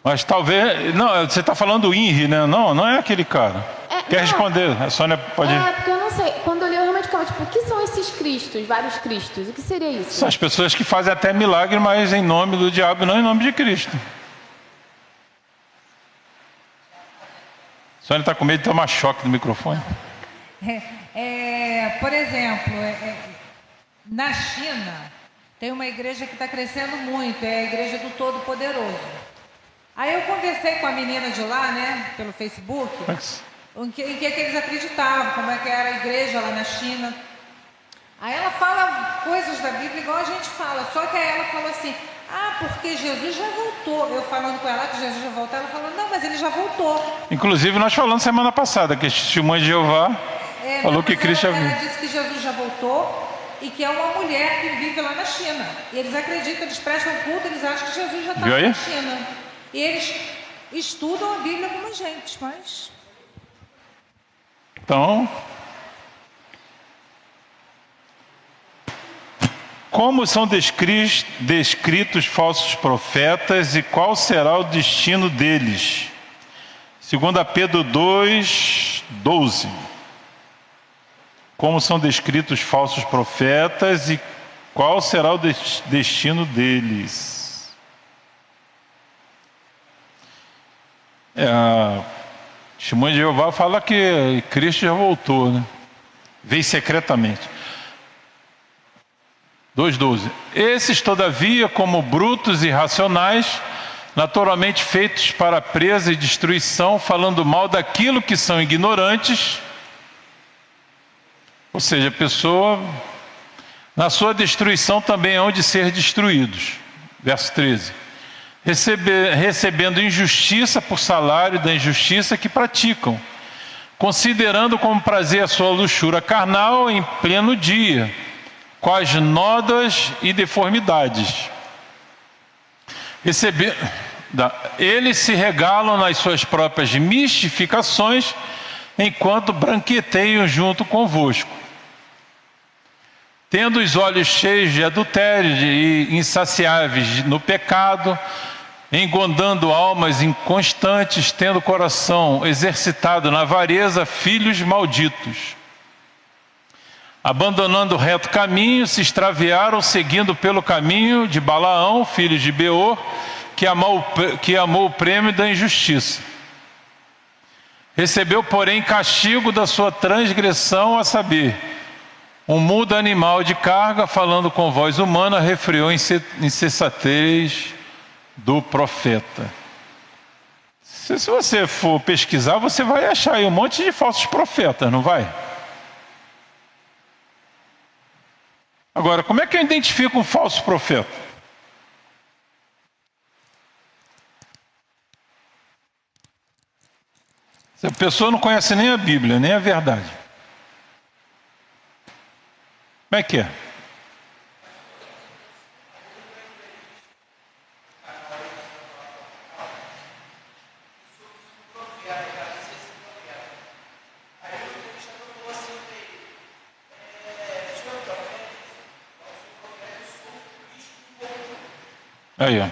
Mas talvez... Não, você está falando do INRI, né? Não é aquele cara. Quer responder? A Sônia pode... porque eu não sei. Quando eu li, eu realmente ficava o que são esses Cristos, vários Cristos? O que seria isso? São as pessoas que fazem até milagre, mas em nome do diabo, não em nome de Cristo. A Sônia está com medo de tomar choque do microfone. Por exemplo, na China, tem uma igreja que está crescendo muito, é a Igreja do Todo-Poderoso. Aí eu conversei com a menina de lá, né, pelo Facebook, em que eles acreditavam, como é que era a igreja lá na China. Aí ela fala coisas da Bíblia igual a gente fala, só que aí ela falou assim, porque Jesus já voltou. Eu falando com ela que Jesus já voltou, ela falou, não, mas ele já voltou. Inclusive nós falamos semana passada que a testemunha de Jeová falou que Cristo já veio. Ela disse que Jesus já voltou e que é uma mulher que vive lá na China. E eles acreditam, eles prestam culto, eles acham que Jesus já está lá na China. E eles estudam a Bíblia como a gente, mas... Então, como são descritos falsos profetas e qual será o destino deles? 2 Pedro 2, 12. Como são descritos falsos profetas e qual será o destino deles? A testemunha de Jeová fala que Cristo já voltou, né? veio secretamente. 2:12. Esses, todavia, como brutos e irracionais, naturalmente feitos para presa e destruição, falando mal daquilo que são ignorantes, ou seja, a pessoa, na sua destruição também hão de ser destruídos. Verso 13. Recebendo injustiça por salário da injustiça que praticam, considerando como prazer a sua luxúria carnal em pleno dia, com as nódoas e deformidades. Eles se regalam nas suas próprias mistificações, enquanto branqueteiam junto convosco, tendo os olhos cheios de adultério e insaciáveis no pecado, engodando almas inconstantes, tendo o coração exercitado na avareza, filhos malditos. Abandonando o reto caminho, se extraviaram, seguindo pelo caminho de Balaão, filho de Beor, que amou o prêmio da injustiça. Recebeu, porém, castigo da sua transgressão, a saber, um mudo animal de carga, falando com voz humana, refreou a insensatez do profeta. Se você for pesquisar, você vai achar aí um monte de falsos profetas, não vai? Agora, como é que eu identifico um falso profeta? Se a pessoa não conhece nem a Bíblia, nem a verdade. Como é que é? Aí, ó.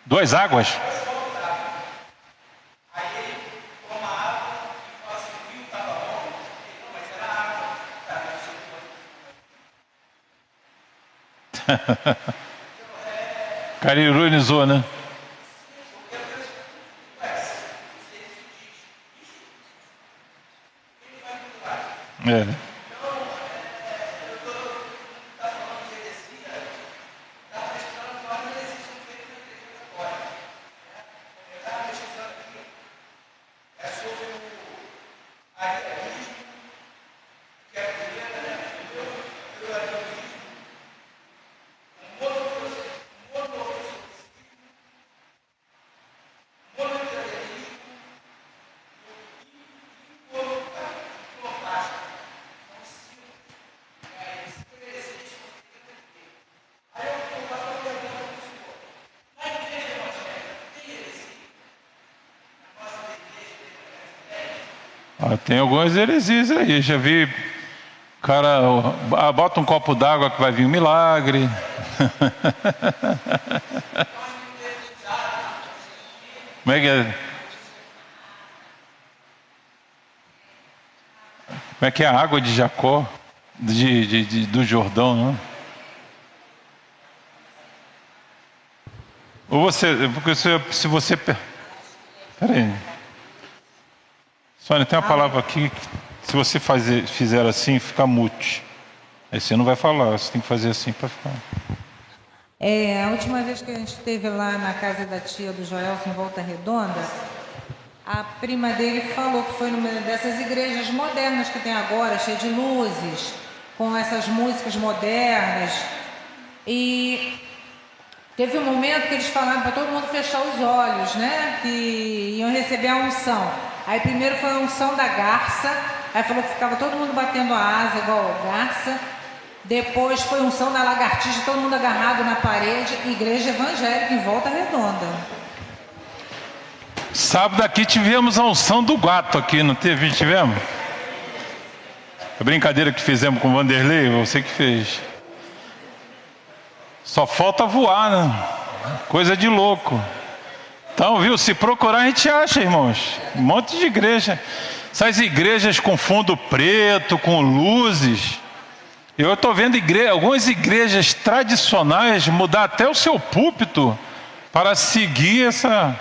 Duas águas? Cara ironizou, né? É. Tem algumas heresias aí, já vi cara, bota um copo d'água que vai vir um milagre. Como é que é? Como é que é a água de Jacó, do Jordão, não? Ou você, porque se você... Peraí. Sônia, tem uma palavra aqui que se você fizer assim, fica mute. Aí você não vai falar, você tem que fazer assim para ficar. A última vez que a gente esteve lá na casa da tia do Joelson, em Volta Redonda, a prima dele falou que foi numa dessas igrejas modernas que tem agora, cheia de luzes, com essas músicas modernas. E teve um momento que eles falaram para todo mundo fechar os olhos, né? Que iam receber a unção. Aí primeiro foi a unção da garça, aí falou que ficava todo mundo batendo a asa igual a garça. Depois foi a unção da lagartixa, todo mundo agarrado na parede, igreja evangélica em Volta Redonda. Sábado aqui tivemos a unção do gato aqui, não teve? Tivemos? A brincadeira que fizemos com o Vanderlei, você que fez. Só falta voar, né? Coisa de louco. Então, viu? Se procurar, a gente acha, irmãos. Um monte de igreja. Essas igrejas com fundo preto, com luzes. Eu estou vendo algumas igrejas tradicionais mudar até o seu púlpito para seguir essa...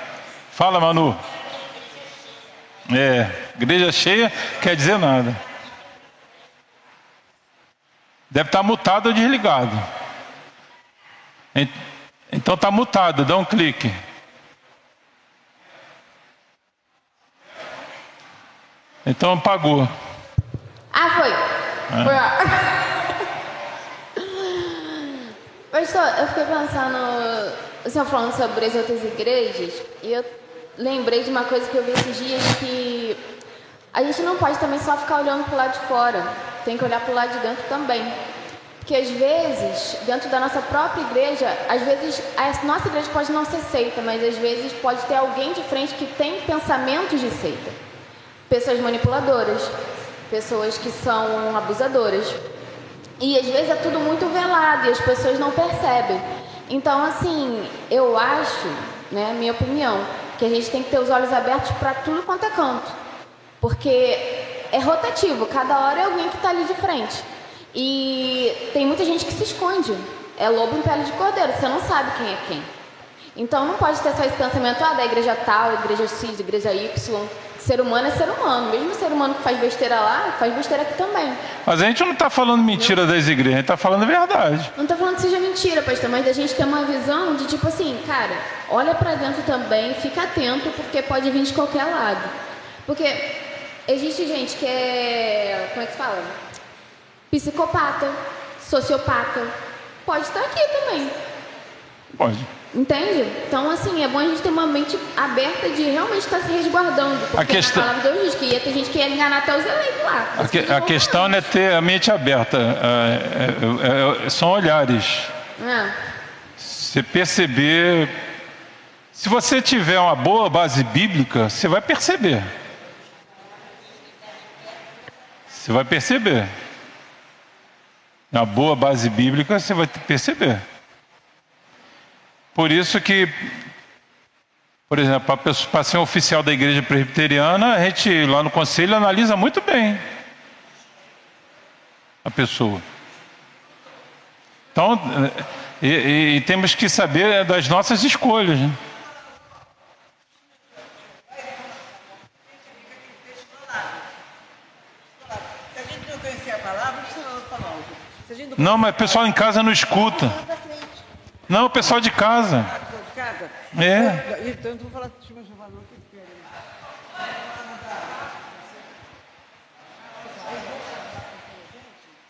Fala, Manu. Igreja cheia quer dizer nada. Deve estar mutado ou desligado. Então está mutado, dá um clique. Então apagou. Foi. Foi lá. Pastor, eu fiquei pensando, o senhor falando sobre as outras igrejas, e eu lembrei de uma coisa que eu vi esses dias, que a gente não pode também só ficar olhando para o lado de fora, tem que olhar para o lado de dentro também. Porque às vezes, dentro da nossa própria igreja, às vezes a nossa igreja pode não ser seita, mas às vezes pode ter alguém de frente que tem pensamentos de seita. Pessoas manipuladoras, pessoas que são abusadoras. E às vezes é tudo muito velado e as pessoas não percebem. Então, assim, eu acho, né, minha opinião, que a gente tem que ter os olhos abertos para tudo quanto é canto. Porque é rotativo, cada hora é alguém que está ali de frente. E tem muita gente que se esconde. É lobo em pele de cordeiro, você não sabe quem é quem. Então não pode ter só esse pensamento, da igreja tal, igreja X, igreja Y. Ser humano é ser humano. Mesmo o ser humano que faz besteira lá, faz besteira aqui também. Mas a gente não está falando mentira das igrejas, a gente está falando a verdade. Não estou falando que seja mentira, pastor, mas a gente tem uma visão de tipo assim, cara, olha para dentro também, fica atento, porque pode vir de qualquer lado. Porque existe gente que é, como é que fala? Psicopata, sociopata, pode estar aqui também. Pode. Entende? Então, assim, é bom a gente ter uma mente aberta de realmente estar se resguardando. Porque a palavra de Deus diz que ia ter gente que ia enganar até os eleitos lá. A questão não é ter a mente aberta, são olhares. Você perceber. Se você tiver uma boa base bíblica, você vai perceber. Você vai perceber. Uma boa base bíblica, você vai perceber. Por isso que, por exemplo, para ser um oficial da igreja presbiteriana, a gente lá no conselho analisa muito bem a pessoa. Então, e temos que saber das nossas escolhas, né? Não, mas o pessoal em casa não escuta. Não, o pessoal de casa. De casa? Então eu vou falar de meu valor aqui.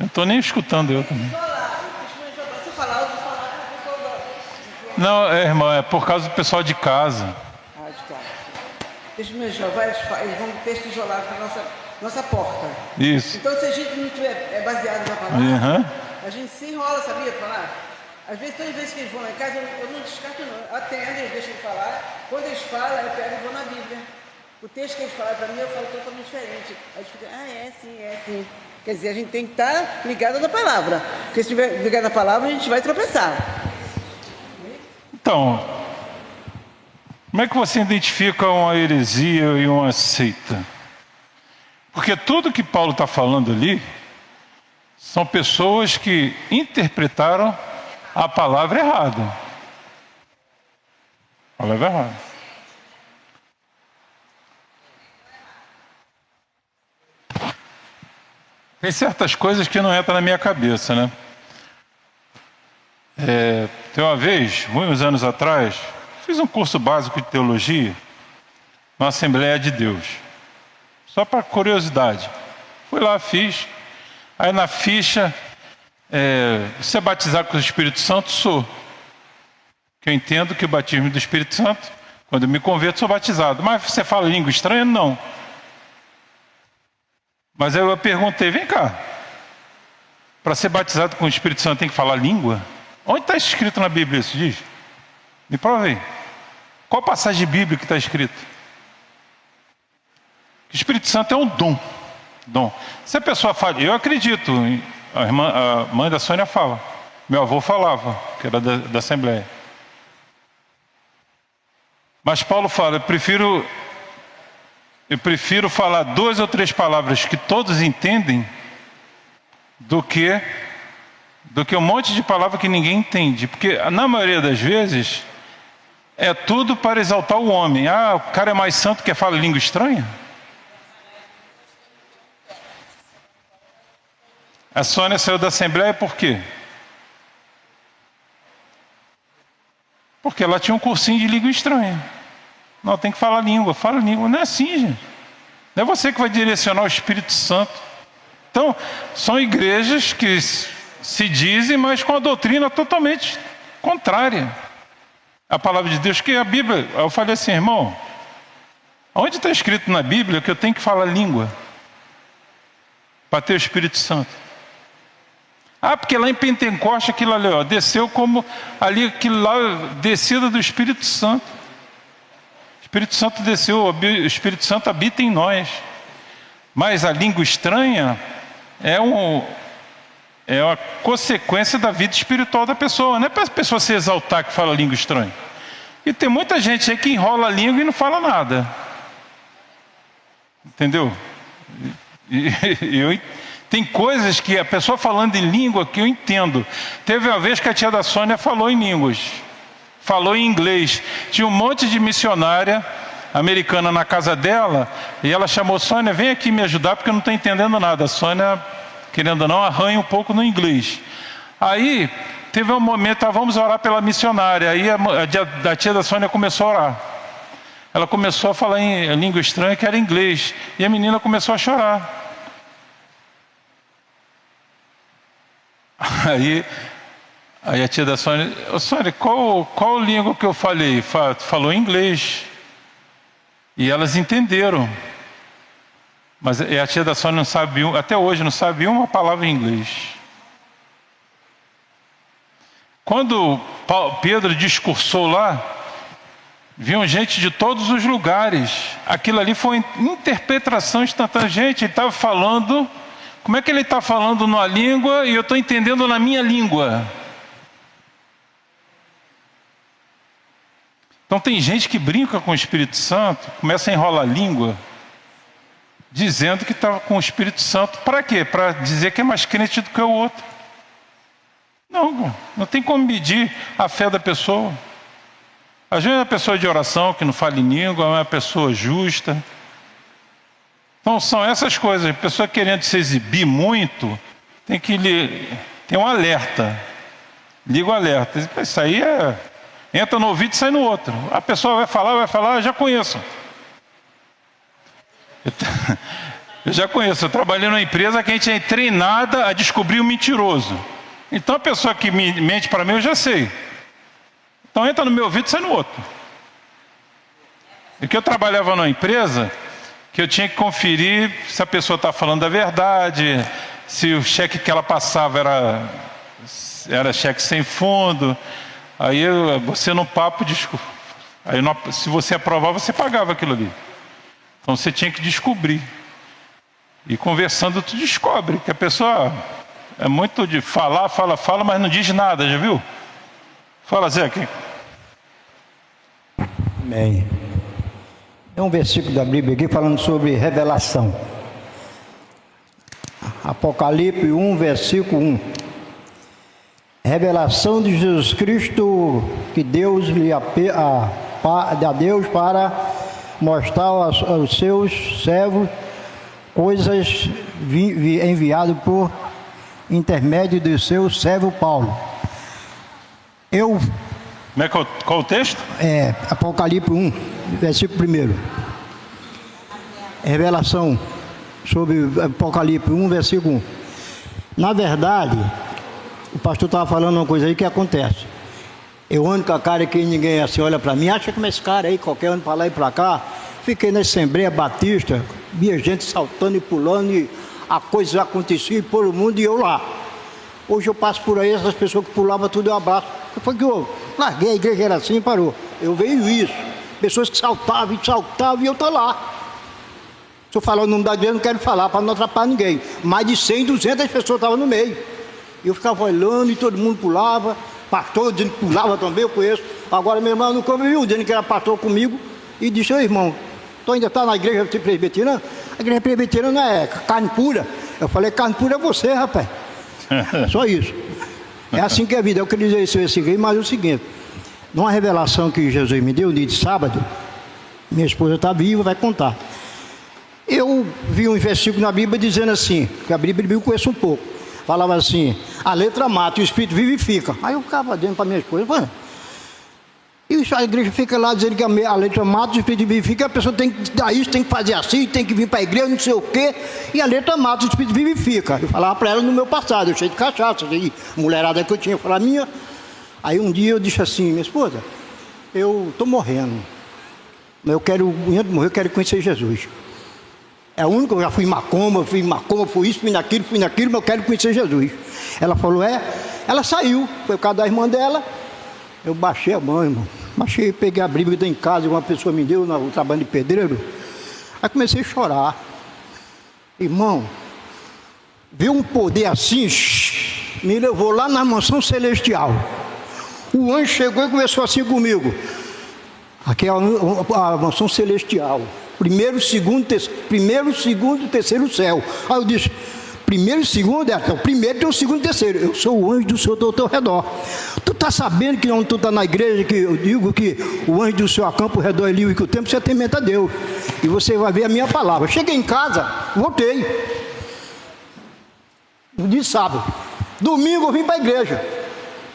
Eu estou nem escutando eu também. Não, irmão, é por causa do pessoal de casa. De casa. Testemunho de Jeová, eles vão texto isolado para nossa porta. Isso. Então, se a gente não tiver baseado na palavra, a gente se enrola, sabia, falar? Às vezes, todas as vezes que eles vão lá em casa, eu não descarto não. Eu atendo, eles deixam de falar. Quando eles falam, eu pego e vou na Bíblia. O texto que eles falaram para mim, eu falo totalmente diferente. Aí eles ficam, é sim. Quer dizer, a gente tem que estar ligado na palavra. Porque se estiver ligado na palavra, a gente vai tropeçar. Então, como é que você identifica uma heresia e uma seita? Porque tudo que Paulo está falando ali são pessoas que interpretaram a palavra errada. A palavra errada. Tem certas coisas que não entram na minha cabeça, né? Tem uma vez, muitos anos atrás, fiz um curso básico de teologia na Assembleia de Deus. Só para curiosidade. Fui lá, fiz. Aí na ficha, você é batizado com o Espírito Santo? Sou. Que eu entendo que o batismo do Espírito Santo, quando eu me converto, sou batizado. Mas você fala língua estranha? Não. Mas aí eu perguntei, vem cá. Para ser batizado com o Espírito Santo tem que falar língua? Onde está escrito na Bíblia isso? Diz? Me prova aí. Qual passagem bíblica que está escrito? O Espírito Santo é um dom. Se a pessoa fala, eu acredito, a mãe da Sônia fala, meu avô falava, que era da Assembleia. Mas Paulo fala, eu prefiro falar 2 ou 3 palavras que todos entendem do que um monte de palavra que ninguém entende. Porque na maioria das vezes é tudo para exaltar o homem. O cara é mais santo que fala língua estranha? A Sônia saiu da Assembleia por quê? Porque ela tinha um cursinho de língua estranha. Não, tem que falar língua, fala língua. Não é assim, gente. Não é você que vai direcionar o Espírito Santo. Então, são igrejas que se dizem, mas com a doutrina totalmente contrária à palavra de Deus. Que a Bíblia, eu falei assim, irmão, onde está escrito na Bíblia que eu tenho que falar língua para ter o Espírito Santo? Ah, porque lá em Pentecoste aquilo ali, ó, desceu como ali, aquilo lá, descida do Espírito Santo. O Espírito Santo desceu, o Espírito Santo habita em nós. Mas a língua estranha é uma consequência da vida espiritual da pessoa. Não é para a pessoa se exaltar que fala língua estranha. E tem muita gente aí que enrola a língua e não fala nada. Entendeu? Tem coisas que a pessoa falando em língua que eu entendo. Teve uma vez que a tia da Sônia falou em línguas. Falou em inglês. Tinha um monte de missionária americana na casa dela. E ela chamou, Sônia, vem aqui me ajudar porque eu não estou entendendo nada. A Sônia, querendo ou não, arranha um pouco no inglês. Aí, teve um momento, vamos orar pela missionária. Aí a tia da Sônia começou a orar. Ela começou a falar em língua estranha que era inglês. E a menina começou a chorar. Aí a tia da Sônia, Sônia, qual língua que eu falei? Falou em inglês. E elas entenderam. Mas a tia da Sônia não sabe, até hoje não sabe uma palavra em inglês. Quando Pedro discursou lá, viam gente de todos os lugares. Aquilo ali foi interpretação instantânea. Gente, ele estava falando... Como é que ele está falando numa língua e eu estou entendendo na minha língua? Então tem gente que brinca com o Espírito Santo, começa a enrolar a língua, dizendo que estava com o Espírito Santo. Para quê? Para dizer que é mais crente do que o outro. Não tem como medir a fé da pessoa. Às vezes é uma pessoa de oração que não fala em língua, é uma pessoa justa. Então são essas coisas. A pessoa querendo se exibir muito, tem um alerta. Liga o alerta. Isso aí entra no ouvido e sai no outro. A pessoa vai falar, eu já conheço. Eu já conheço. Eu trabalhei numa empresa que a gente é treinada a descobrir o mentiroso. Então a pessoa que mente para mim, eu já sei. Então entra no meu ouvido e sai no outro. E que eu trabalhava numa empresa que eu tinha que conferir se a pessoa está falando a verdade, se o cheque que ela passava era cheque sem fundo. Aí você no papo, aí se você aprovar, você pagava aquilo ali. Então você tinha que descobrir. E conversando tu descobre que a pessoa é muito de fala, mas não diz nada, já viu? Fala, Zé, aqui. Amém. Tem um versículo da Bíblia aqui falando sobre revelação. Apocalipse 1, versículo 1. Revelação de Jesus Cristo que Deus lhe a Deus para mostrar aos seus servos coisas enviadas por intermédio do seu servo Paulo. Qual o texto? Apocalipse 1, versículo 1. Revelação sobre Apocalipse 1, versículo 1. Na verdade, o pastor estava falando uma coisa aí que acontece. Eu ando com a cara que ninguém assim olha para mim, acha que esse cara aí, qualquer ano para lá e para cá. Fiquei na Assembleia Batista, via gente saltando e pulando, e a coisa acontecia por o mundo e eu lá. Hoje eu passo por aí, essas pessoas que pulavam tudo eu abraço. Foi que eu larguei, a igreja era assim e parou. Eu vejo isso. Pessoas que saltavam e eu estou lá. Se eu falar o nome da igreja, eu não quero falar para não atrapalhar ninguém. Mais de 100, 200 pessoas estavam no meio. E eu ficava olhando e todo mundo pulava. Pastor dizendo que pulava também, eu conheço. Agora meu irmão nunca me viu, dizendo que era pastor comigo. E disse, ô irmão, tu ainda está na igreja presbiteriana? A igreja presbiteriana é carne pura. Eu falei, carne pura é você, rapaz. Só isso. É assim que é a vida. Eu queria dizer esse versículo, mas é o seguinte. Numa revelação que Jesus me deu, no dia de sábado, minha esposa está viva, vai contar. Eu vi um versículo na Bíblia dizendo assim, que a Bíblia eu conheço um pouco. falava assim, a letra mata e o espírito vivifica. Aí eu ficava dentro para minhas coisas, mano. E a igreja fica lá dizendo que a letra mata, o espírito vivifica, a pessoa tem que dar isso, tem que fazer assim, tem que vir para a igreja, não sei o quê, e a letra mata, o espírito vivifica. Eu falava para ela no meu passado, eu cheio de cachaça, cheio de mulherada que eu tinha, eu falava minha. Aí um dia eu disse assim, minha esposa, eu estou morrendo, mas eu quero, antes de morrer, eu quero conhecer Jesus. É o único, eu já fui em macumba, fui isso, fui naquilo, mas eu quero conhecer Jesus. Ela falou, ela saiu, foi por causa da irmã dela. Eu baixei a mão, irmão. Peguei a Bíblia em casa, uma pessoa me deu no trabalho de pedreiro. Aí comecei a chorar. Irmão, viu um poder assim, me levou lá na mansão celestial. O anjo chegou e começou assim comigo. Aqui é a mansão celestial. Primeiro, segundo, terceiro céu. Aí eu disse, primeiro e segundo, o primeiro tem o segundo e o terceiro. Eu sou o anjo do Senhor, estou ao teu redor. Tu está sabendo que onde tu está na igreja, que eu digo que o anjo do Senhor acampa ao redor e livre, que o tempo você tementa a Deus. E você vai ver a minha palavra. Cheguei em casa, voltei. No dia de sábado. Domingo eu vim para a igreja.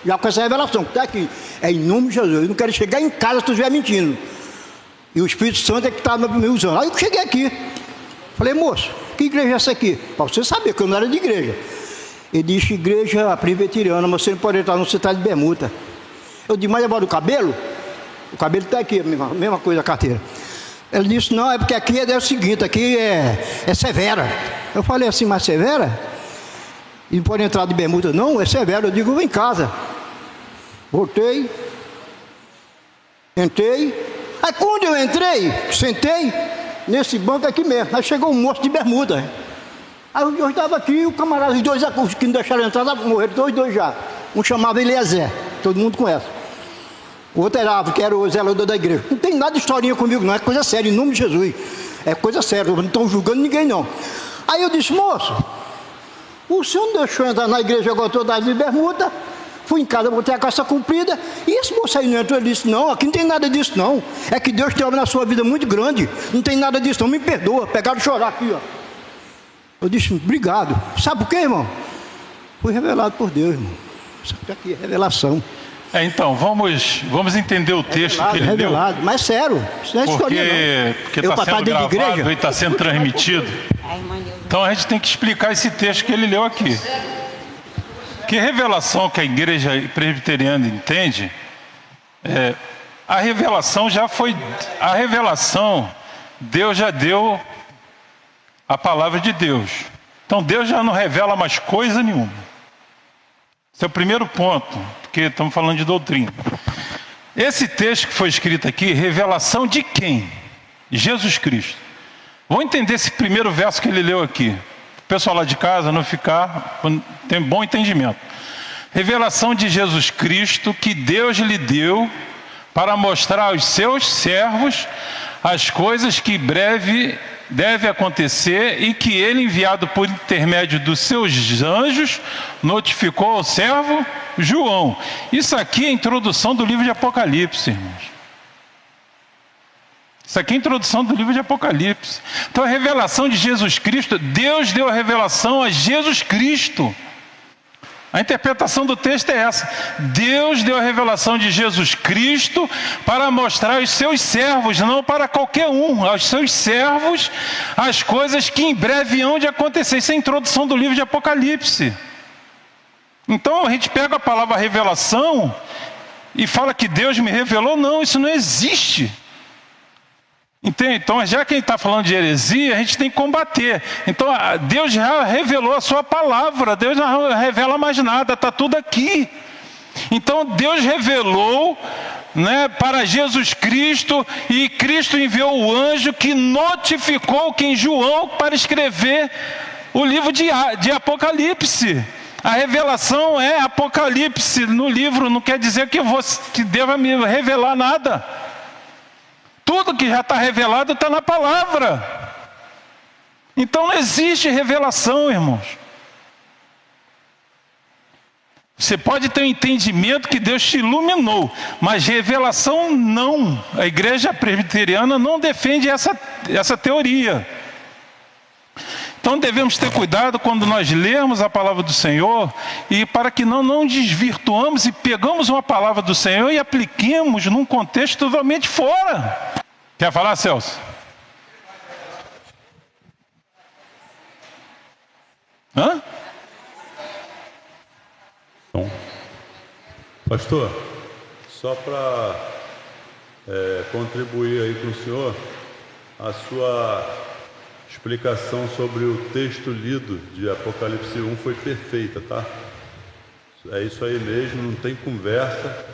Já com essa revelação, que está aqui. É em nome de Jesus. Eu não quero chegar em casa se tu estiver mentindo. E o Espírito Santo é que está me usando. Aí eu cheguei aqui. Falei, moço, que igreja é essa aqui? Para você saber que eu não era de igreja. Ele disse, igreja presbiteriana, mas você não pode entrar, não, você está de bermuda. Eu disse, mas agora o cabelo? O cabelo está aqui, a mesma coisa, a carteira. Ele disse, não, é porque aqui é o seguinte, aqui é severa. Eu falei assim, mas severa? E não pode entrar de bermuda, não, é severa. Eu digo, eu vou em casa. Voltei, entrei. Aí quando eu entrei, sentei nesse banco aqui mesmo. Aí chegou um moço de bermuda. Aí eu estava aqui, o camarada, os dois que não deixaram entrar, morreram dois já. Um chamava Eliezer, todo mundo conhece. O outro que era o zelador da igreja. Não tem nada de historinha comigo, não, é coisa séria, em nome de Jesus. É coisa séria, não estão julgando ninguém, não. Aí eu disse, moço, o senhor não deixou entrar na igreja agora toda de bermuda? Fui em casa, botei a calça comprida, e esse moço aí não entrou. Ele disse, não, aqui não tem nada disso não. É que Deus tem obra na sua vida muito grande. Não tem nada disso não, me perdoa. Pegaram chorar aqui, ó. Eu disse, obrigado. Sabe por quê, irmão? Fui revelado por Deus, irmão. Isso aqui é revelação. Então, vamos entender o texto que ele revelado. Leu. Mas sério, isso não é história não. Porque está sendo gravado e está sendo transmitido. Então a gente tem que explicar esse texto que ele leu aqui. Que revelação que a igreja presbiteriana entende, a revelação, Deus já deu a palavra de Deus. Então Deus já não revela mais coisa nenhuma. Esse é o primeiro ponto, porque estamos falando de doutrina. Esse texto que foi escrito aqui, revelação de quem? Jesus Cristo. Vamos entender esse primeiro verso que ele leu aqui. O pessoal lá de casa não ficar, tem bom entendimento. Revelação de Jesus Cristo que Deus lhe deu para mostrar aos seus servos as coisas que breve deve acontecer e que ele, enviado por intermédio dos seus anjos, notificou ao servo João. Isso aqui é a introdução do livro de Apocalipse, irmãos. Isso aqui é a introdução do livro de Apocalipse. Então a revelação de Jesus Cristo, Deus deu a revelação a Jesus Cristo. A interpretação do texto é essa. Deus deu a revelação de Jesus Cristo para mostrar aos seus servos, não para qualquer um, aos seus servos, as coisas que em breve hão de acontecer. Isso é a introdução do livro de Apocalipse. Então a gente pega a palavra revelação e fala que Deus me revelou. Não, isso não existe. Entende? Então, já que a gente está falando de heresia, a gente tem que combater. Então, Deus já revelou a sua palavra, Deus não revela mais nada, está tudo aqui. Então, Deus revelou, para Jesus Cristo, e Cristo enviou o anjo que notificou quem? João, para escrever o livro de Apocalipse. A revelação é Apocalipse no livro, não quer dizer que deva me revelar nada. Tudo que já está revelado está na palavra. Então não existe revelação, irmãos. Você pode ter um entendimento que Deus te iluminou, mas revelação não. A igreja presbiteriana não defende essa teoria. Então Então devemos ter cuidado quando nós lermos a palavra do Senhor, e para que não desvirtuamos e pegamos uma palavra do Senhor e apliquemos num contexto totalmente fora. Quer falar, Celso? Hã? Bom, pastor, só para contribuir aí com o senhor, a sua explicação sobre o texto lido de Apocalipse 1 foi perfeita, tá? É isso aí mesmo, não tem conversa.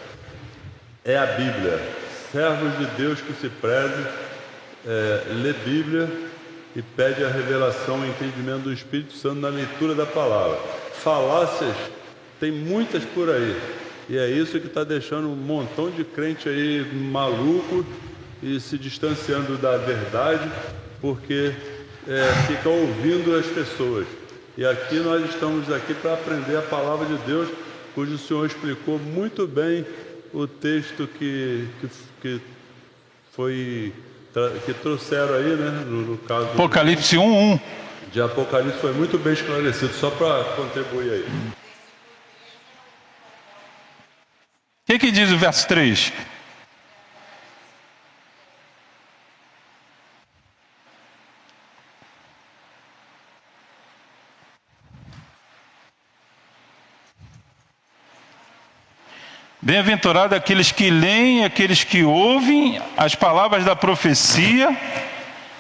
É a Bíblia. Servos de Deus que se preze, lê Bíblia e pede a revelação e entendimento do Espírito Santo na leitura da palavra. Falácias tem muitas por aí, e é isso que está deixando um montão de crente aí maluco e se distanciando da verdade, porque ficam ouvindo as pessoas. E aqui nós estamos aqui para aprender a palavra de Deus, cujo o Senhor explicou muito bem o texto que trouxeram aí, né, no caso Apocalipse 1:1. De Apocalipse, foi muito bem esclarecido, só para contribuir aí. O que diz o verso 3? Bem-aventurado aqueles que leem, aqueles que ouvem as palavras da profecia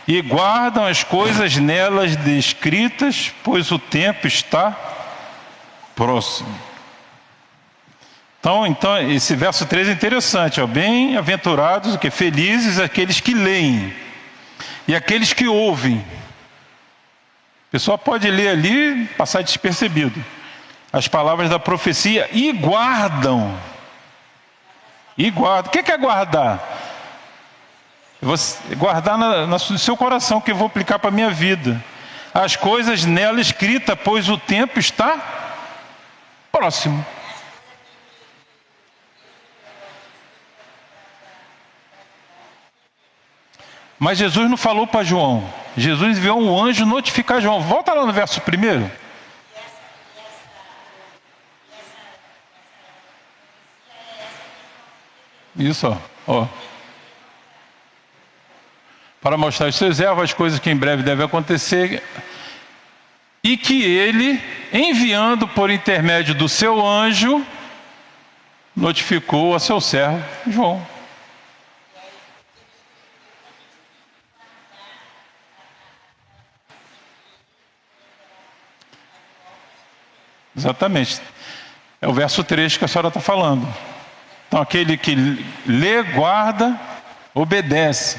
e guardam as coisas nelas descritas, pois o tempo está próximo. Então esse verso 3 é interessante, ó. Bem-aventurados, que felizes aqueles que leem e aqueles que ouvem. A pessoa pode ler ali e passar despercebido as palavras da profecia e guardam. E guarda. O que é guardar? Guardar no seu coração, que eu vou aplicar para a minha vida. As coisas nela escritas, pois o tempo está próximo. Mas Jesus não falou para João. Jesus enviou um anjo notificar João. Volta lá no verso 1. Isso, ó. Para mostrar aos seus servos as coisas que em breve devem acontecer, e que ele, enviando por intermédio do seu anjo, notificou a seu servo João. Exatamente. É o verso 3 que a senhora está falando. Então, aquele que lê, guarda, obedece.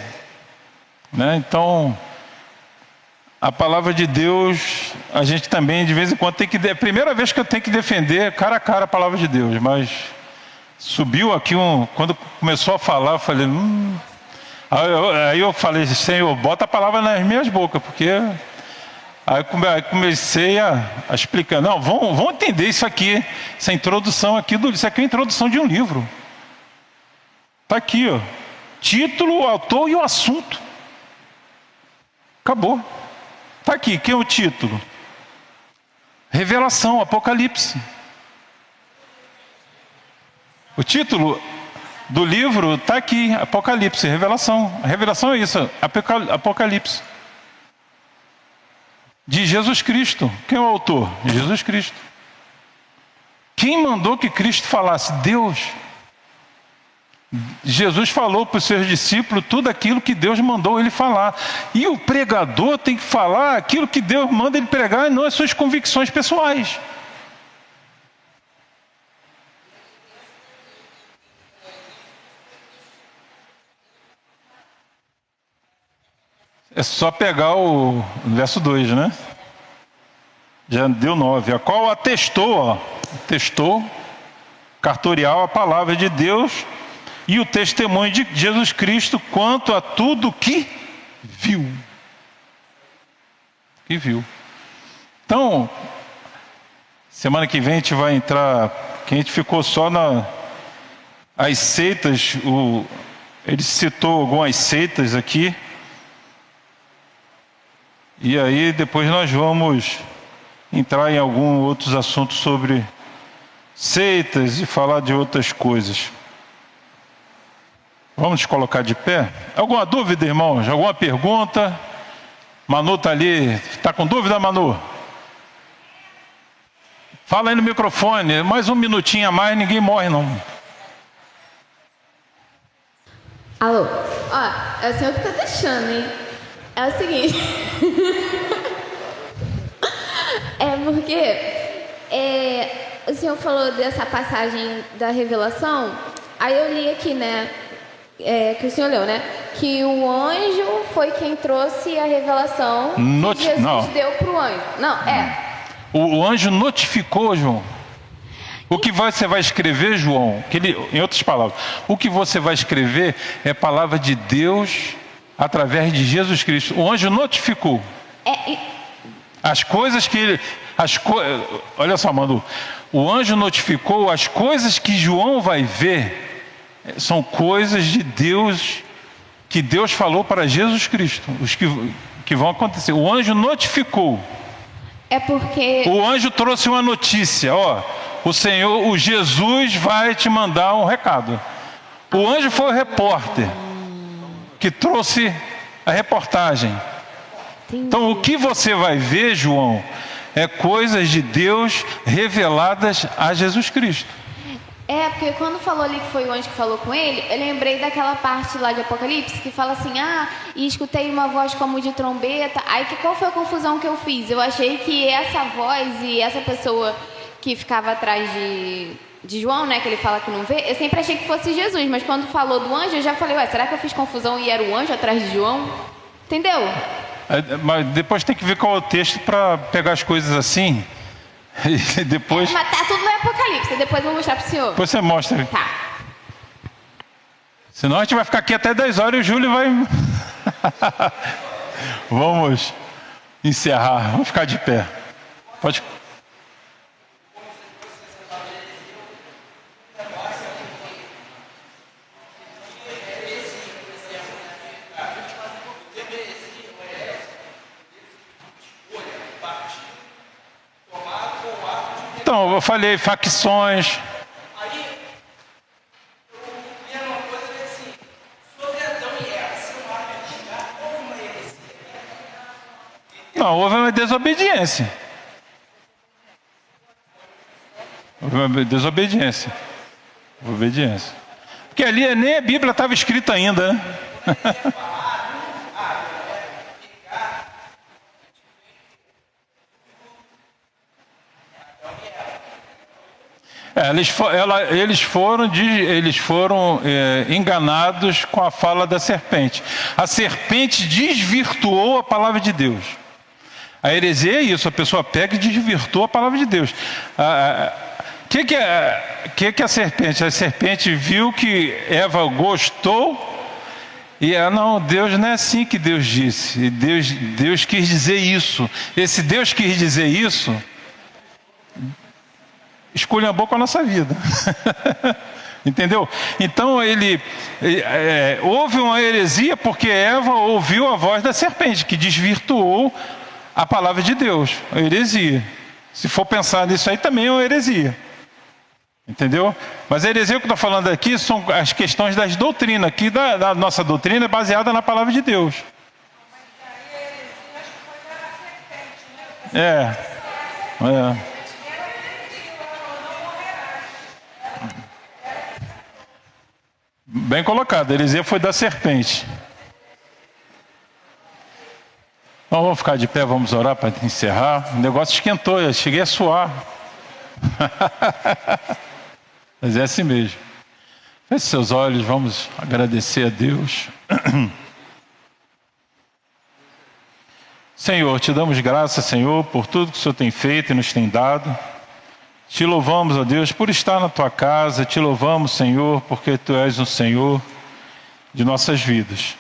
Né? Então, a palavra de Deus, a gente também, de vez em quando, tem que... É a primeira vez que eu tenho que defender cara a cara a palavra de Deus, mas subiu aqui quando começou a falar, eu falei... Aí eu falei, Senhor, bota a palavra nas minhas bocas, porque... Aí comecei a explicar, não, vamos entender isso aqui, essa introdução aqui, isso aqui é a introdução de um livro. Está aqui, ó, título, o autor e o assunto. Acabou. Está aqui, que é o título? Revelação, Apocalipse. O título do livro está aqui, Apocalipse, Revelação. A revelação é isso, Apocalipse. De Jesus Cristo. Quem é o autor? Jesus Cristo. Quem mandou que Cristo falasse? Deus. Jesus falou para os seus discípulos tudo aquilo que Deus mandou ele falar. E o pregador tem que falar aquilo que Deus manda ele pregar, e não as suas convicções pessoais. É só pegar o verso 2, né? Já deu 9. A qual atestou, cartorial, a palavra de Deus e o testemunho de Jesus Cristo quanto a tudo que viu. Que viu. Então, semana que vem a gente vai entrar, que a gente ficou só as seitas, ele citou algumas seitas aqui. E aí depois nós vamos entrar em alguns outros assuntos sobre seitas e falar de outras coisas. Vamos nos colocar de pé? Alguma dúvida, irmãos? Alguma pergunta? Manu está ali. Está com dúvida, Manu? Fala aí no microfone. Mais um minutinho a mais, ninguém morre não. Alô? Ó, é o senhor que tá deixando, hein? É o seguinte. É porque o senhor falou dessa passagem da revelação. Aí eu li aqui, né? Que o senhor leu, né? Que o anjo foi quem trouxe a revelação que Jesus deu para o anjo. Não, O anjo notificou, João. O que você vai escrever, João, em outras palavras, o que você vai escrever é a palavra de Deus através de Jesus Cristo. O anjo notificou. As coisas que ele... Olha só, Manu. O anjo notificou as coisas que João vai ver. São coisas de Deus, que Deus falou para Jesus Cristo, os que vão acontecer. O anjo notificou. É porque... O anjo trouxe uma notícia, ó. O Jesus vai te mandar um recado. O anjo foi o repórter que trouxe a reportagem. Entendi. Então o que você vai ver, João, é coisas de Deus reveladas a Jesus Cristo. Porque quando falou ali que foi o anjo que falou com ele, eu lembrei daquela parte lá de Apocalipse que fala assim, e escutei uma voz como de trombeta. Aí qual foi a confusão que eu fiz? Eu achei que essa voz e essa pessoa que ficava atrás de João, né, que ele fala que não vê, eu sempre achei que fosse Jesus, mas quando falou do anjo, eu já falei, será que eu fiz confusão e era o anjo atrás de João? Entendeu? Mas depois tem que ver qual é o texto para pegar as coisas assim. E depois... mas tá tudo no Apocalipse, depois eu vou mostrar pro senhor. Depois você mostra. Tá. Senão a gente vai ficar aqui até 10 horas e o Júlio vai... Vamos encerrar, vamos ficar de pé. Pode... Então, eu falei facções. Aí, eu li uma coisa assim, sobre Adão e Eva, se não há praticar, houve uma heresia. Não, houve uma desobediência. Houve uma desobediência. Obediência. Porque ali nem a Bíblia estava escrita ainda, né? Eles foram enganados com a fala da serpente. A serpente desvirtuou a palavra de Deus. A heresia é isso, a pessoa pega e desvirtua a palavra de Deus. Que a serpente? A serpente viu que Eva gostou e não, Deus não é assim que Deus disse. Deus quis dizer isso. Esse Deus quis dizer isso, esculhambou com a nossa vida. Entendeu? Então houve uma heresia porque Eva ouviu a voz da serpente, que desvirtuou a palavra de Deus. A heresia. Se for pensar nisso aí, também é uma heresia. Entendeu? Mas a heresia que eu estou falando aqui são as questões das doutrinas, que da nossa doutrina é baseada na palavra de Deus. Bem colocado, a heresia foi da serpente. Então vamos ficar de pé, vamos orar para encerrar. O negócio esquentou, eu cheguei a suar. Mas é assim mesmo. Feche seus olhos, vamos agradecer a Deus. Senhor, te damos graças, Senhor, por tudo que o Senhor tem feito e nos tem dado. Te louvamos, ó Deus, por estar na tua casa. Te louvamos, Senhor, porque tu és o Senhor de nossas vidas.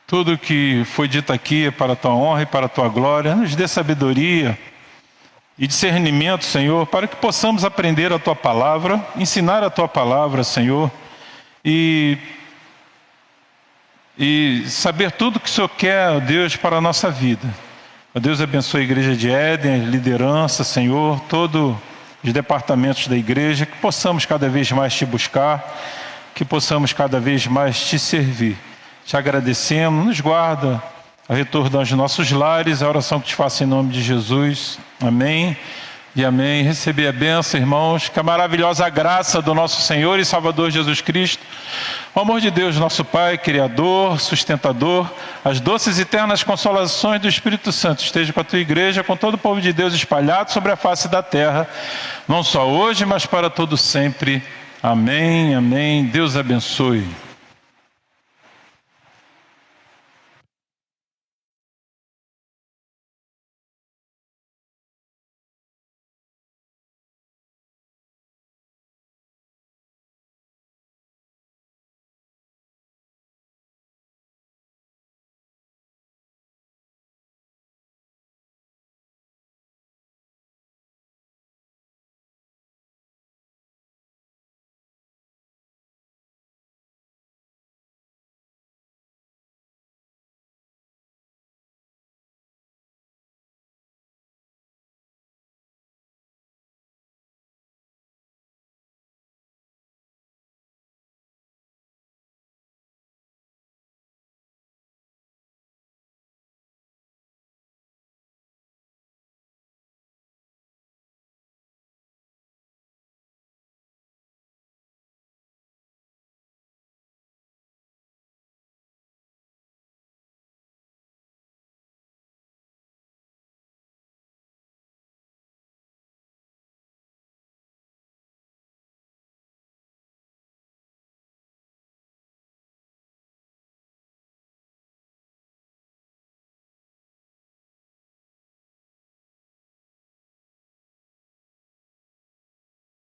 Tudo que foi dito aqui é para a tua honra e para a tua glória. Nos dê sabedoria e discernimento, Senhor, para que possamos aprender a tua palavra, ensinar a tua palavra, Senhor, e e saber tudo que o Senhor quer, ó Deus, para a nossa vida. Ó Deus, abençoe a igreja de Éden, a liderança, Senhor, todos os departamentos da igreja, que possamos cada vez mais te buscar, que possamos cada vez mais te servir. Te agradecemos, nos guarda ao retorno aos nossos lares, a oração que te faço em nome de Jesus. Amém e amém. Receber a bênção, irmãos, que a maravilhosa graça do nosso Senhor e Salvador Jesus Cristo, o amor de Deus, nosso Pai, Criador, Sustentador, as doces e eternas consolações do Espírito Santo esteja com a tua igreja, com todo o povo de Deus espalhado sobre a face da terra, não só hoje, mas para todo sempre. Amém, amém. Deus abençoe.